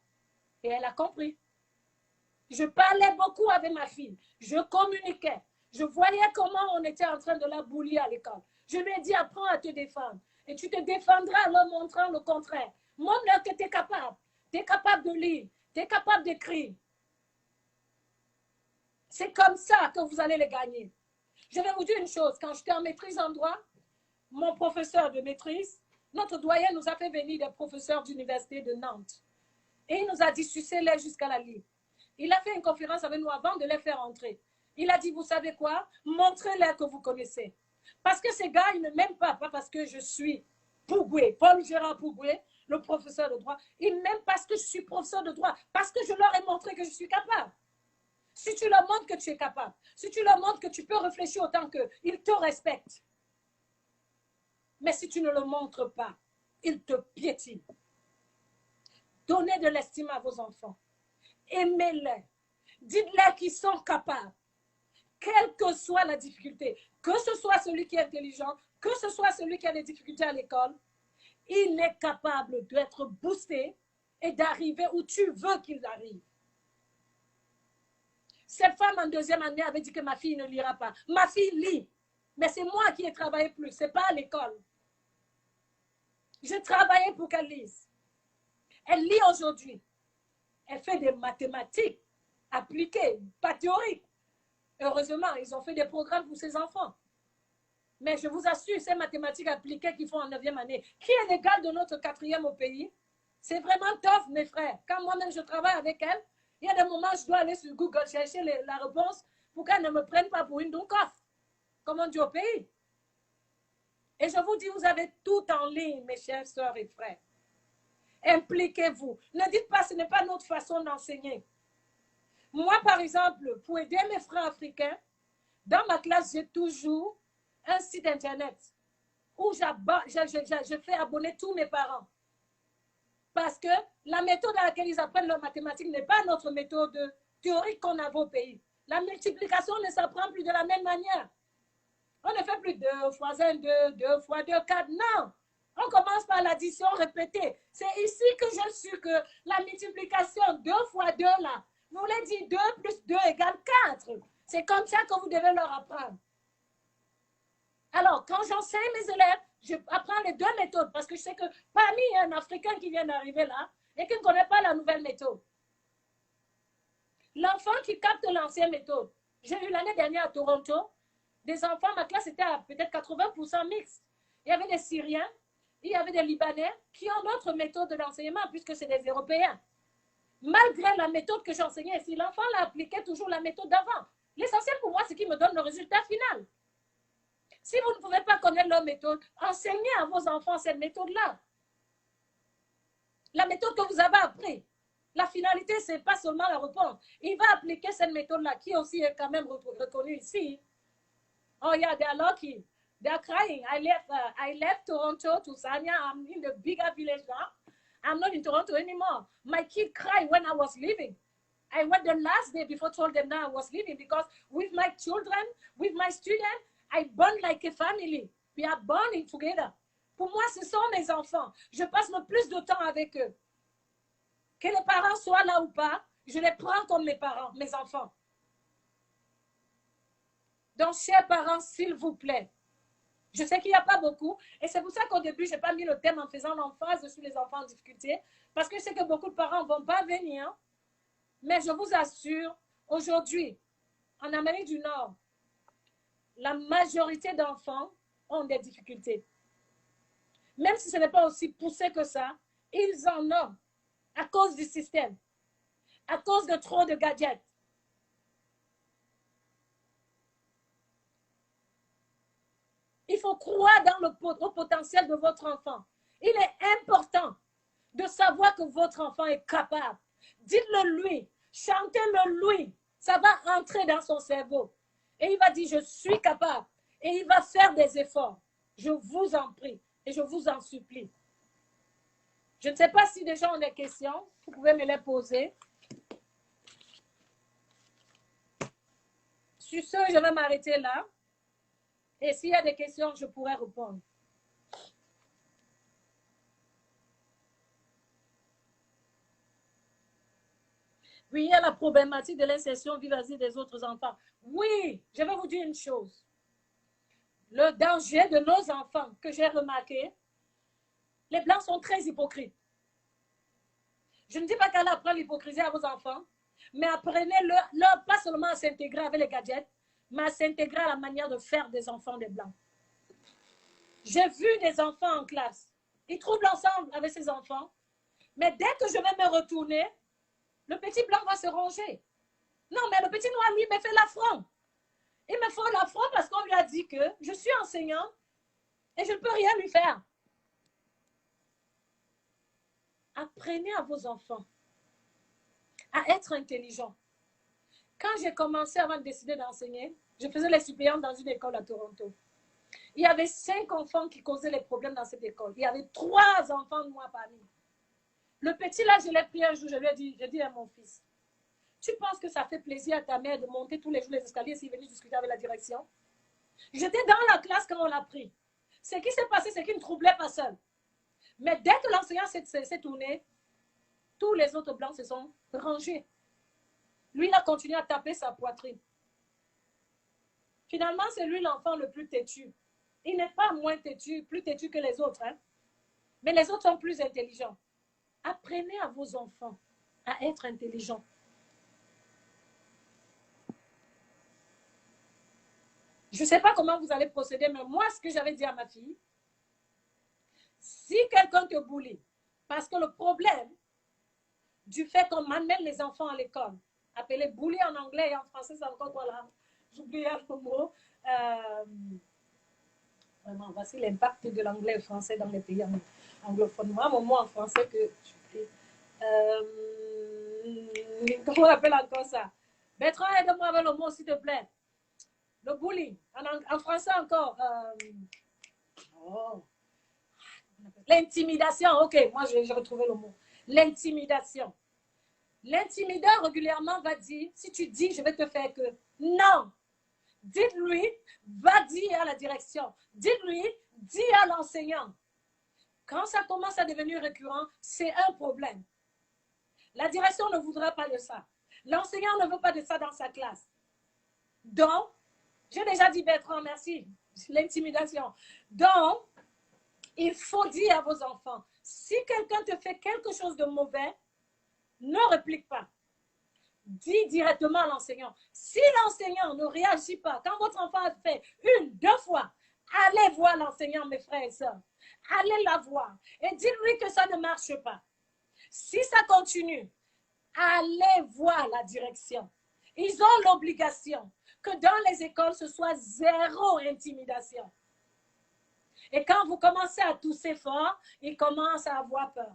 Et elle a compris. Je parlais beaucoup avec ma fille. Je communiquais. Je voyais comment on était en train de la bullier à l'école. Je lui ai dit, apprends à te défendre. Et tu te défendras en leur montrant le contraire. Montre-leur que tu es capable. Tu es capable de lire. Tu es capable d'écrire. C'est comme ça que vous allez les gagner. Je vais vous dire une chose. Quand j'étais en maîtrise en droit, mon professeur de maîtrise, notre doyen nous a fait venir des professeurs d'université de Nantes. Et il nous a dit, sucez-les jusqu'à la ligne. Il a fait une conférence avec nous avant de les faire entrer. Il a dit, vous savez quoi? Montrez-leur que vous connaissez. Parce que ces gars, ils ne m'aiment pas parce que je suis Pougoué, Paul Gérard Pougoué, le professeur de droit. Ils m'aiment parce que je suis professeur de droit, parce que je leur ai montré que je suis capable. Si tu leur montres que tu es capable, si tu leur montres que tu peux réfléchir autant qu'eux, ils te respectent. Mais si tu ne le montres pas, ils te piétinent. Donnez de l'estime à vos enfants. Aimez-les. Dites-leur qu'ils sont capables. Quelle que soit la difficulté, que ce soit celui qui est intelligent, que ce soit celui qui a des difficultés à l'école, il est capable d'être boosté et d'arriver où tu veux qu'il arrive. Cette femme en 2e année avait dit que ma fille ne lira pas. Ma fille lit, mais c'est moi qui ai travaillé plus, ce n'est pas à l'école. J'ai travaillé pour qu'elle lise. Elle lit aujourd'hui. Elle fait des mathématiques appliquées, pas théoriques. Heureusement, ils ont fait des programmes pour ses enfants. Mais je vous assure, ces mathématiques appliquées qu'ils font en 9e année, qui est l'égal de notre 4e au pays, c'est vraiment tough, mes frères. Quand moi-même je travaille avec elle, il y a des moments où je dois aller sur Google chercher la réponse pour qu'elle ne me prenne pas pour une dunkoff, comme on dit au pays. Et je vous dis, vous avez tout en ligne, mes chers sœurs et frères. Impliquez-vous. Ne dites pas, ce n'est pas notre façon d'enseigner. Moi, par exemple, pour aider mes frères africains, dans ma classe, j'ai toujours un site internet où je fais abonner tous mes parents. Parce que la méthode à laquelle ils apprennent leurs mathématiques n'est pas notre méthode théorique qu'on a au pays. La multiplication ne s'apprend plus de la même manière. On ne fait plus 2 fois 1, 2, 2 fois 2, 4. Non. On commence par l'addition répétée. C'est ici que je suis que la multiplication 2 fois 2 là, vous voulez dire 2 plus 2 égale 4. C'est comme ça que vous devez leur apprendre. Alors, quand j'enseigne mes élèves, je apprends les deux méthodes parce que je sais que parmi un Africain qui vient d'arriver là et qui ne connaît pas la nouvelle méthode, l'enfant qui capte l'ancienne méthode, j'ai eu l'année dernière à Toronto, des enfants, ma classe était à peut-être 80% mixte. Il y avait des Syriens, il y avait des Libanais qui ont notre méthode de l'enseignement puisque c'est des Européens. Malgré la méthode que j'enseignais ici, l'enfant l'a appliqué toujours la méthode d'avant. L'essentiel pour moi, c'est qu'il me donne le résultat final. Si vous ne pouvez pas connaître leur méthode, enseignez à vos enfants cette méthode-là. La méthode que vous avez appris. La finalité, ce n'est pas seulement la réponse. Il va appliquer cette méthode-là, qui aussi est quand même reconnue ici. Oh yeah, they are lucky. They are crying. I left Toronto to Sanya. I'm in the bigger village now. I'm not in Toronto anymore. My kid cried when I was leaving. I went the last day before told them that I was leaving because with my children, with my students, I bond like a family. We are bonding together. Pour moi, ce sont mes enfants. Je passe le plus de temps avec eux. Que les parents soient là ou pas, je les prends comme mes parents, mes enfants. Donc, chers parents, s'il vous plaît, je sais qu'il n'y a pas beaucoup, et c'est pour ça qu'au début, je n'ai pas mis le thème en faisant l'emphase sur les enfants en difficulté, parce que je sais que beaucoup de parents ne vont pas venir, mais je vous assure, aujourd'hui, en Amérique du Nord, la majorité d'enfants ont des difficultés. Même si ce n'est pas aussi poussé que ça, ils en ont à cause du système, à cause de trop de gadgets. Il faut croire dans au potentiel de votre enfant. Il est important de savoir que votre enfant est capable. Dites-le lui, chantez-le lui. Ça va entrer dans son cerveau. Et il va dire, je suis capable. Et il va faire des efforts. Je vous en prie et je vous en supplie. Je ne sais pas si des gens ont des questions. Vous pouvez me les poser. Sur ce, je vais m'arrêter là. Et s'il y a des questions, je pourrai répondre. Oui, il y a la problématique de l'insertion vivace des autres enfants. Oui, je vais vous dire une chose. Le danger de nos enfants que j'ai remarqué, les Blancs sont très hypocrites. Je ne dis pas qu'elle apprend l'hypocrisie à vos enfants, mais apprenez-leur pas seulement à s'intégrer avec les gadgets, mais à s'intégrer à la manière de faire des enfants des Blancs. J'ai vu des enfants en classe. Ils troublent ensemble avec ces enfants, mais dès que je vais me retourner, le petit blanc va se ranger. Non, mais le petit noir, lui, me fait l'affront. Il me fait l'affront parce qu'on lui a dit que je suis enseignant et je ne peux rien lui faire. Apprenez à vos enfants à être intelligents. Quand j'ai commencé avant de décider d'enseigner, je faisais les suppléants dans une école à Toronto. Il y avait 5 enfants qui causaient les problèmes dans cette école. Il y avait 3 enfants noirs parmi. Le petit là, je l'ai pris un jour, je lui ai dit, à mon fils, tu penses que ça fait plaisir à ta mère de monter tous les jours les escaliers s'il venait discuter avec la direction? J'étais dans la classe quand on l'a pris. Ce qui s'est passé, c'est qu'il ne troublait pas seul. Mais dès que l'enseignant s'est tourné, tous les autres blancs se sont rangés. Lui, il a continué à taper sa poitrine. Finalement, c'est lui l'enfant le plus têtu. Il n'est pas moins têtu, plus têtu que les autres. Hein? Mais les autres sont plus intelligents. Apprenez à vos enfants à être intelligents. Je ne sais pas comment vous allez procéder, mais moi, ce que j'avais dit à ma fille, si quelqu'un te bully, parce que le problème du fait qu'on m'amène les enfants à l'école, appelé bully en anglais et en français, c'est encore voilà, j'oubliais le mot. Vraiment, voici l'impact de l'anglais et le français dans les pays anglophones. Moi, mon mot en français que comment on appelle encore ça? Bertrand, aide-moi avec le mot, s'il te plaît. Le bullying. En français encore. Oh. L'intimidation. Ok, moi, j'ai retrouvé le mot. L'intimidation. L'intimideur régulièrement va dire, si tu dis, je vais te faire que. Non. Dites-lui, va dire à la direction. Dites-lui, dis à l'enseignant. Quand ça commence à devenir récurrent, c'est un problème. La direction ne voudra pas de ça. L'enseignant ne veut pas de ça dans sa classe. Donc, j'ai déjà dit Bertrand, merci, l'intimidation. Donc, il faut dire à vos enfants, si quelqu'un te fait quelque chose de mauvais, ne réplique pas. Dis directement à l'enseignant. Si l'enseignant ne réagit pas, quand votre enfant a fait 1, 2 fois, allez voir l'enseignant, mes frères et sœurs. Allez la voir et dites-lui que ça ne marche pas. Si ça continue, allez voir la direction. Ils ont l'obligation que dans les écoles, ce soit 0 intimidation. Et quand vous commencez à tousser fort, ils commencent à avoir peur.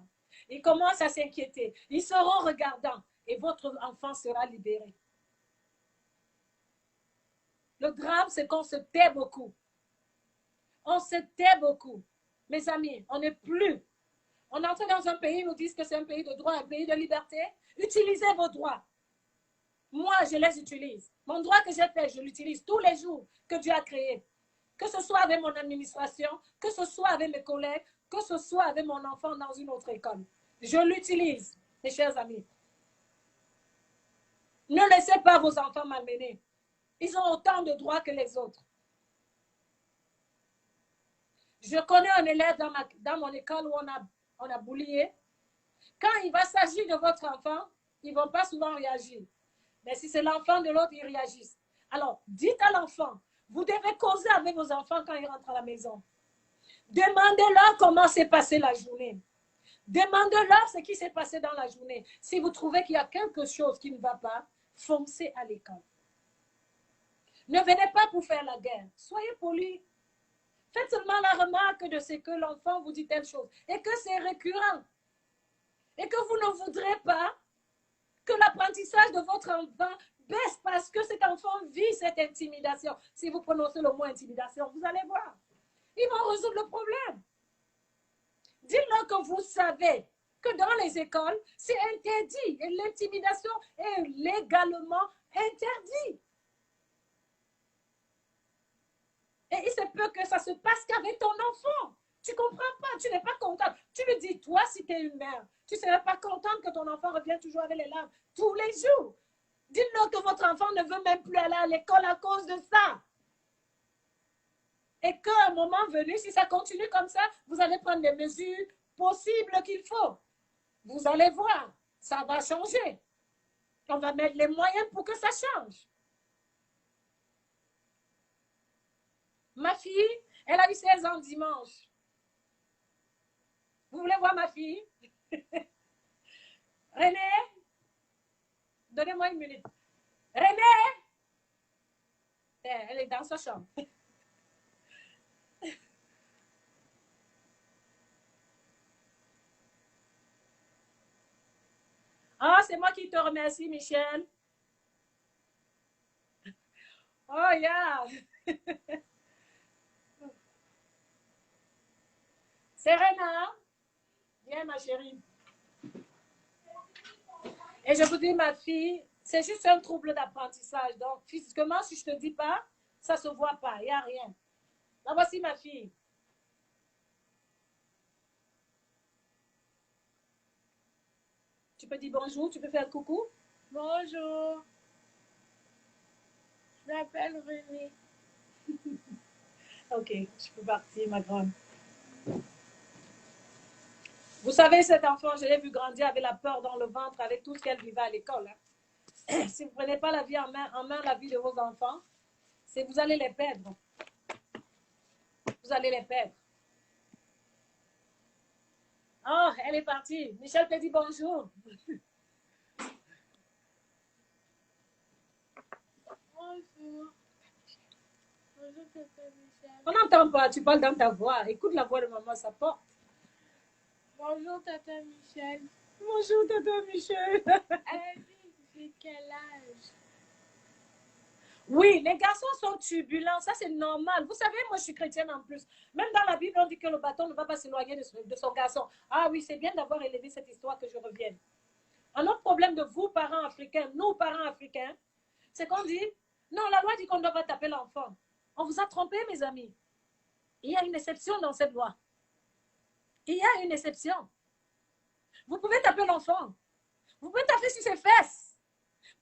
Ils commencent à s'inquiéter. Ils seront regardants et votre enfant sera libéré. Le drame, c'est qu'on se tait beaucoup. On se tait beaucoup. Mes amis, on n'est plus. On entre dans un pays, ils nous disent que c'est un pays de droit, un pays de liberté. Utilisez vos droits. Moi, je les utilise. Mon droit que j'ai fait, je l'utilise tous les jours que Dieu a créé. Que ce soit avec mon administration, que ce soit avec mes collègues, que ce soit avec mon enfant dans une autre école. Je l'utilise, mes chers amis. Ne laissez pas vos enfants malmenés. Ils ont autant de droits que les autres. Je connais un élève dans mon école où on a bullié. Quand il va s'agir de votre enfant, ils ne vont pas souvent réagir. Mais si c'est l'enfant de l'autre, ils réagissent. Alors, dites à l'enfant, vous devez causer avec vos enfants quand ils rentrent à la maison. Demandez-leur comment s'est passée la journée. Demandez-leur ce qui s'est passé dans la journée. Si vous trouvez qu'il y a quelque chose qui ne va pas, foncez à l'école. Ne venez pas pour faire la guerre. Soyez poli. Faites seulement la remarque de ce que l'enfant vous dit telle chose et que c'est récurrent. Et que vous ne voudrez pas que l'apprentissage de votre enfant baisse parce que cet enfant vit cette intimidation. Si vous prononcez le mot intimidation, vous allez voir. Ils vont résoudre le problème. Dites-leur que vous savez que dans les écoles, c'est interdit et l'intimidation est légalement interdite. Et il se peut que ça se passe qu'avec ton enfant. Tu ne comprends pas, tu n'es pas contente. Tu lui dis, toi, si tu es une mère, tu ne serais pas contente que ton enfant revienne toujours avec les larmes tous les jours. Dites-leur que votre enfant ne veut même plus aller à l'école à cause de ça. Et qu'à un moment venu, si ça continue comme ça, vous allez prendre les mesures possibles qu'il faut. Vous allez voir, ça va changer. On va mettre les moyens pour que ça change. Ma fille, elle a eu 16 ans dimanche. Vous voulez voir ma fille? René, donnez-moi une minute. René, elle est dans sa chambre. Ah, c'est moi qui te remercie, Michel. Oh, yeah. Serena, viens, ma chérie. Et je vous dis, ma fille, c'est juste un trouble d'apprentissage. Donc, physiquement, si je ne te dis pas, ça ne se voit pas. Il n'y a rien. Là, voici ma fille. Tu peux dire bonjour, tu peux faire coucou. Bonjour. Je m'appelle René. Ok, je peux partir, ma grande. Vous savez, cet enfant, je l'ai vu grandir avec la peur dans le ventre, avec tout ce qu'elle vivait à l'école. Hein. Si vous ne prenez pas la vie en main, la vie de vos enfants, vous allez les perdre. Vous allez les perdre. Oh, elle est partie. Michel te dit bonjour. Bonjour. Bonjour, Tata Michel. On n'entend pas, tu parles dans ta voix. Écoute la voix de maman, ça porte. Bonjour, Tata Michel. Bonjour, Tata Michel. Elle a dit, j'ai quel âge? Oui, les garçons sont turbulents, ça c'est normal. Vous savez, moi je suis chrétienne en plus. Même dans la Bible, on dit que le bâton ne va pas s'éloigner de son garçon. Ah oui, c'est bien d'avoir élevé cette histoire que je revienne. Un autre problème de vous, parents africains, nous, parents africains, c'est qu'on dit, non, la loi dit qu'on ne doit pas taper l'enfant. On vous a trompé, mes amis. Il y a une exception dans cette loi. Il y a une exception. Vous pouvez taper l'enfant. Vous pouvez taper sur ses fesses.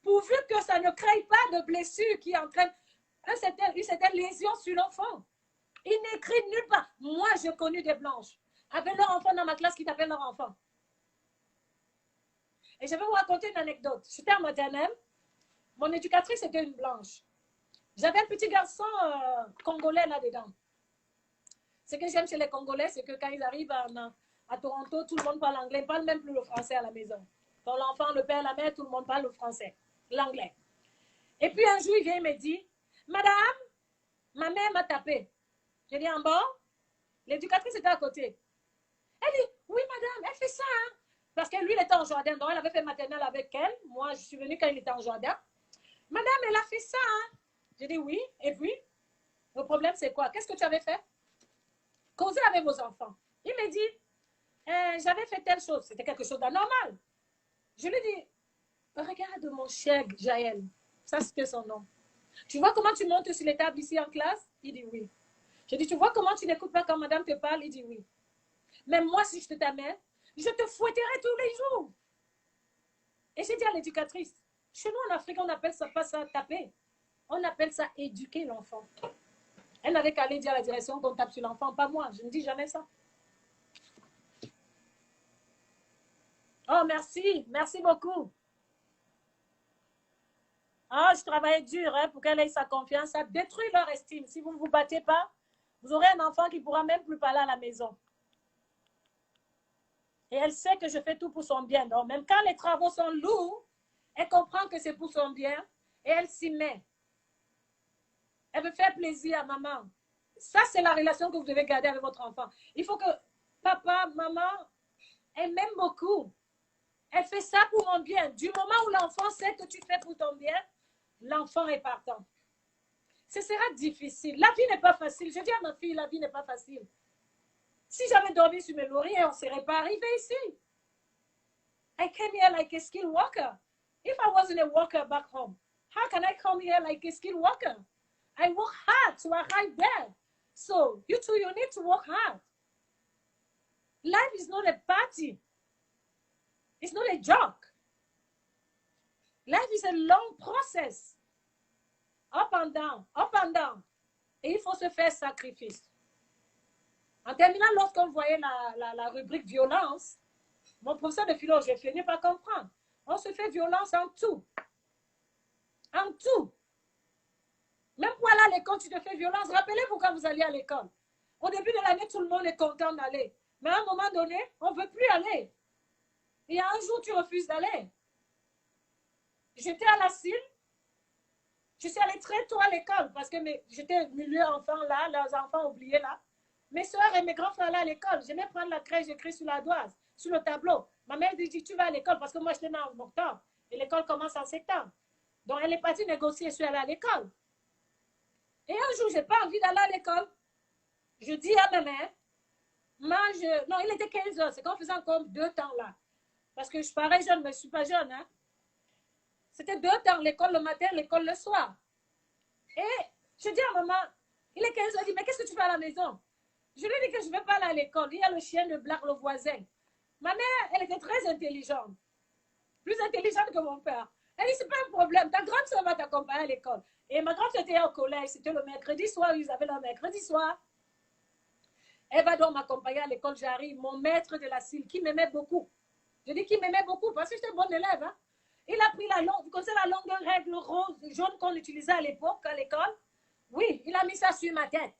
Pourvu que ça ne crée pas de blessure qui entraîne une certaine lésion sur l'enfant. Il n'est écrit nulle part. Moi, j'ai connu des blanches avec leur enfant dans ma classe qui tapaient leur enfant. Et je vais vous raconter une anecdote. J'étais en maternelle. Mon éducatrice était une blanche. J'avais un petit garçon congolais là-dedans. Ce que j'aime chez les Congolais, c'est que quand ils arrivent à Toronto, tout le monde parle anglais. Ils ne parlent même plus le français à la maison. Donc l'enfant, le père, la mère, tout le monde parle le français, l'anglais. Et puis un jour, il vient et me dit, Madame, ma mère m'a tapé. J'ai dit, en bas, l'éducatrice était à côté. Elle dit, oui, madame, elle fait ça. Hein? Parce que lui, il était en jardin. Donc, elle avait fait maternelle avec elle. Moi, je suis venue quand il était en jardin. Madame, elle a fait ça. Hein? J'ai dit, oui. Et puis, le problème, c'est quoi? Qu'est-ce que tu avais fait? Causez avec vos enfants. Il me dit, j'avais fait telle chose. C'était quelque chose d'anormal. Je lui dis, regarde mon cher Jaël. Ça, c'était son nom. Tu vois comment tu montes sur les tables ici en classe? Il dit oui. Je dis, tu vois comment tu n'écoutes pas quand madame te parle? Il dit oui. Même moi, si je te t'amène, je te fouetterai tous les jours. Et j'ai dit à l'éducatrice, chez nous en Afrique, on n'appelle ça pas ça taper. On appelle ça éduquer l'enfant. Elle n'avait qu'à aller dire à la direction qu'on tape sur l'enfant, pas moi. Je ne dis jamais ça. Oh, merci. Merci beaucoup. Ah, je travaille dur hein, pour qu'elle ait sa confiance. Ça détruit leur estime. Si vous ne vous battez pas, vous aurez un enfant qui ne pourra même plus parler à la maison. Et elle sait que je fais tout pour son bien. Donc, même quand les travaux sont lourds, elle comprend que c'est pour son bien et elle s'y met. Elle veut faire plaisir à maman. Ça, c'est la relation que vous devez garder avec votre enfant. Il faut que papa, maman, elle m'aime beaucoup. Elle fait ça pour mon bien. Du moment où l'enfant sait que tu fais pour ton bien, l'enfant est partant. Ce sera difficile. La vie n'est pas facile. Je dis à ma fille, la vie n'est pas facile. Si j'avais dormi sur mes lauriers, on ne serait pas arrivé ici. I came here like a skilled worker. If I wasn't a worker back home, how can I come here like a skilled worker? I work hard to arrive there. So, you too, you need to work hard. Life is not a party. It's not a joke. Life is a long process. Up and down, up and down. Et il faut se faire sacrifice. En terminant, lorsqu'on voyait la rubrique violence, mon professeur de philo, je finis par comprendre. On se fait violence en tout. En tout. Même pour aller à l'école, tu te fais violence. Rappelez-vous quand vous alliez à l'école. Au début de l'année, tout le monde est content d'aller. Mais à un moment donné, on ne veut plus aller. Et un jour, tu refuses d'aller. J'étais à la CIL. Je suis allée très tôt à l'école parce que j'étais milieu enfant là, les enfants oubliés là. Mes soeurs et mes grands frères là à l'école. J'aimais prendre la craie, j'écris sur la doise, sur le tableau. Ma mère dit, tu vas à l'école parce que moi, j'étais en octobre. Et l'école commence en septembre. Donc, elle est partie négocier, je suis allée à l'école. Et un jour, je n'ai pas envie d'aller à l'école. Je dis à ma mère, non, il était 15 heures. C'est qu'on faisait encore 2 temps là. Parce que je parais jeune, mais je ne suis pas jeune. Hein? C'était 2 temps, l'école le matin, l'école le soir. Et je dis à maman, il est 15 heures, elle dit, mais qu'est-ce que tu fais à la maison? Je lui dis que je ne vais pas aller à l'école. Il y a le chien de Black, le voisin. Ma mère, elle était très intelligente. Plus intelligente que mon père. Elle dit, c'est pas un problème. Ta grande soeur va t'accompagner à l'école. Et ma grande soeur était au collège. C'était le mercredi soir. Ils avaient le mercredi soir. Elle va donc m'accompagner à l'école. J'arrive. Mon maître de la CIL, qui m'aimait beaucoup. Je dis qu'il m'aimait beaucoup parce que j'étais bonne élève. Hein? Il a pris la longue, vous connaissez la longue règle rose, jaune qu'on utilisait à l'époque, à l'école? Oui, il a mis ça sur ma tête.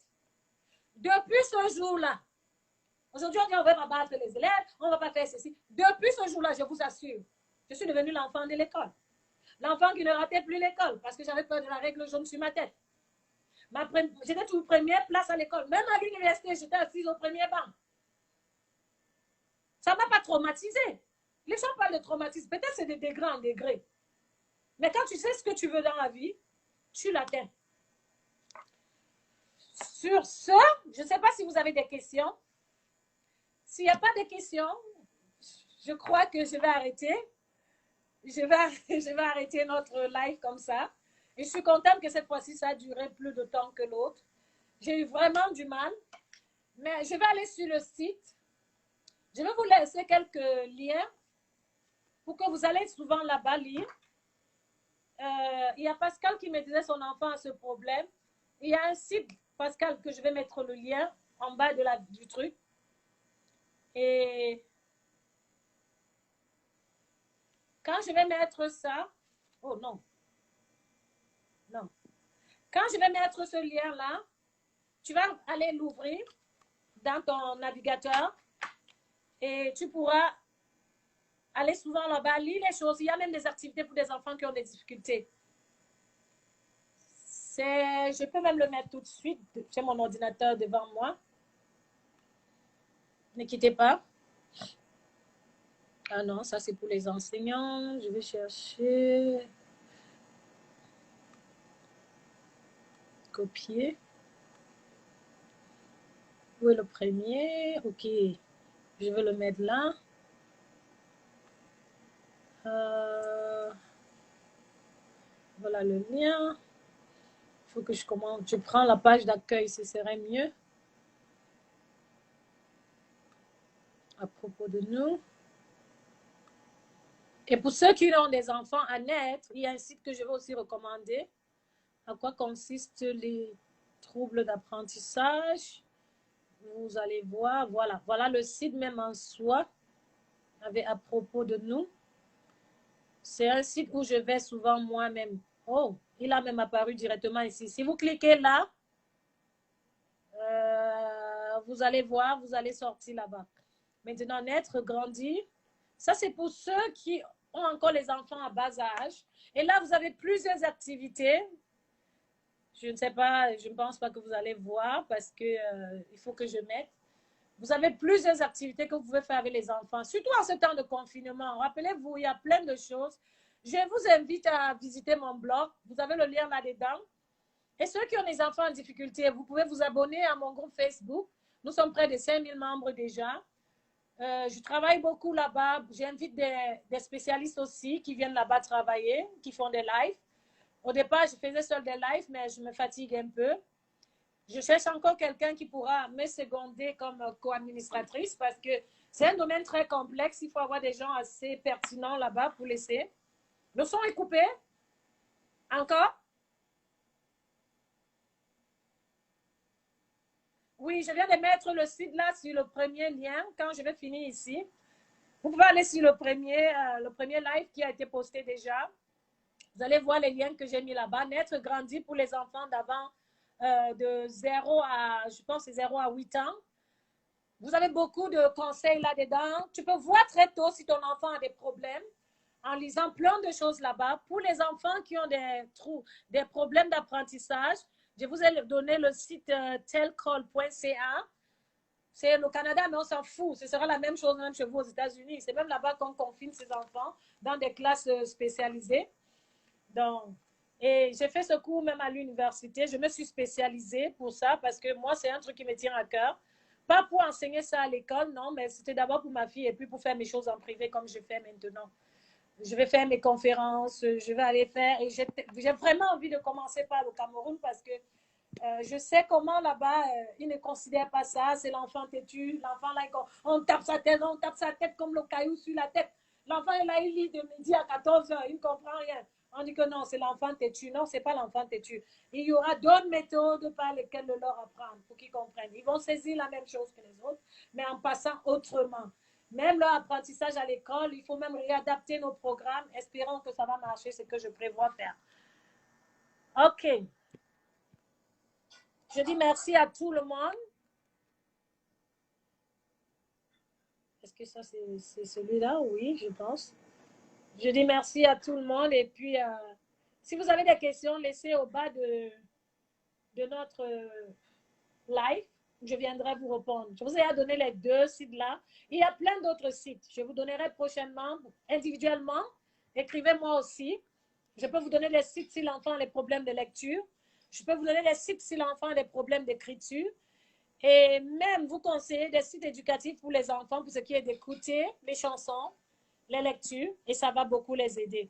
Depuis ce jour-là, aujourd'hui on dit on ne va pas battre les élèves, on ne va pas faire ceci. Depuis ce jour-là, je vous assure, je suis devenue l'enfant de l'école. L'enfant qui ne ratait plus l'école parce que j'avais peur de la règle jaune sur ma tête. J'étais toujours première place à l'école. Même à l'université, j'étais assise au premier banc. Ça ne m'a pas traumatisé. Les gens parlent de traumatisme. Peut-être c'est de degré en degré. Mais quand tu sais ce que tu veux dans la vie, tu l'atteins. Sur ce, je ne sais pas si vous avez des questions. S'il n'y a pas de questions, je crois que je vais arrêter. Je vais arrêter notre live comme ça. Et je suis contente que cette fois-ci, ça a duré plus de temps que l'autre. J'ai eu vraiment du mal. Mais je vais aller sur le site. Je vais vous laisser quelques liens pour que vous allez souvent là-bas lire. Il y a Pascal qui me disait son enfant a ce problème. Il y a un site, Pascal, que je vais mettre le lien en bas du truc. Et quand je vais mettre ça, oh non, non. Quand je vais mettre ce lien-là, tu vas aller l'ouvrir dans ton navigateur et tu pourras aller souvent là-bas, lire les choses. Il y a même des activités pour des enfants qui ont des difficultés. Je peux même le mettre tout de suite. J'ai mon ordinateur devant moi. Ne quittez pas. Ah non, ça c'est pour les enseignants. Je vais chercher. Copier. Où est le premier? Ok. Je vais le mettre là. Voilà le lien. Il faut que je commence. Je prends la page d'accueil, ce serait mieux. À propos de nous. Et pour ceux qui ont des enfants à naître, il y a un site que je vais aussi recommander. À quoi consistent les troubles d'apprentissage? Vous allez voir, voilà. Voilà le site même en soi, avec à propos de nous. C'est un site où je vais souvent moi-même. Oh, il a même apparu directement ici. Si vous cliquez là, vous allez voir, vous allez sortir là-bas. Maintenant, naître, grandir. Ça, c'est pour ceux qui ont encore les enfants à bas âge. Et là, vous avez plusieurs activités. Je ne sais pas, je ne pense pas que vous allez voir parce que il faut que je mette. Vous avez plusieurs activités que vous pouvez faire avec les enfants, surtout en ce temps de confinement. Rappelez-vous, il y a plein de choses. Je vous invite à visiter mon blog. Vous avez le lien là-dedans. Et ceux qui ont des enfants en difficulté, vous pouvez vous abonner à mon groupe Facebook. Nous sommes près de 5000 membres déjà. Je travaille beaucoup là-bas. J'invite des spécialistes aussi qui viennent là-bas travailler, qui font des lives. Au départ, je faisais seul des lives, mais je me fatigue un peu. Je cherche encore quelqu'un qui pourra me seconder comme co-administratrice parce que c'est un domaine très complexe. Il faut avoir des gens assez pertinents là-bas pour laisser. Le son est coupé. Encore? Oui, je viens de mettre le site là sur le premier lien. Quand je vais finir ici, vous pouvez aller sur le premier live qui a été posté déjà. Vous allez voir les liens que j'ai mis là-bas. Naître, grandir pour les enfants d'avant de 0 à, je pense, 0 à 8 ans. Vous avez beaucoup de conseils là-dedans. Tu peux voir très tôt si ton enfant a des problèmes en lisant plein de choses là-bas. Pour les enfants qui ont des problèmes d'apprentissage, je vous ai donné le site telcall.ca. C'est le Canada, mais on s'en fout. Ce sera la même chose même chez vous aux États-Unis. C'est même là-bas qu'on confine ses enfants dans des classes spécialisées. Donc, et j'ai fait ce cours même à l'université. Je me suis spécialisée pour ça parce que moi, c'est un truc qui me tient à cœur. Pas pour enseigner ça à l'école, non, mais c'était d'abord pour ma fille et puis pour faire mes choses en privé comme je fais maintenant. Je vais faire mes conférences, je vais aller faire. Et j'ai vraiment envie de commencer par le Cameroun parce que je sais comment là-bas, ils ne considèrent pas ça. C'est l'enfant têtu. L'enfant, là, on tape sa tête comme le caillou sur la tête. L'enfant, là, il lit de midi à 14 heures. Il ne comprend rien. On dit que non, c'est l'enfant têtu. Non, ce n'est pas l'enfant têtu. Il y aura d'autres méthodes par lesquelles leur apprendre pour qu'ils comprennent. Ils vont saisir la même chose que les autres, mais en passant autrement. Même leur apprentissage à l'école, il faut même réadapter nos programmes. Espérons que ça va marcher, ce que je prévois faire. OK. Je dis merci à tout le monde. Est-ce que ça, c'est celui-là? Oui, je pense. Je dis merci à tout le monde. Et puis, si vous avez des questions, laissez au bas de notre live, je viendrai vous répondre. Je vous ai donné les 2 sites-là. Il y a plein d'autres sites. Je vous donnerai prochainement, individuellement. Écrivez-moi aussi. Je peux vous donner les sites si l'enfant a des problèmes de lecture. Je peux vous donner les sites si l'enfant a des problèmes d'écriture. Et même vous conseiller des sites éducatifs pour les enfants, pour ce qui est d'écouter les chansons, les lectures, et ça va beaucoup les aider.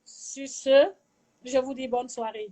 Sur ce, je vous dis bonne soirée.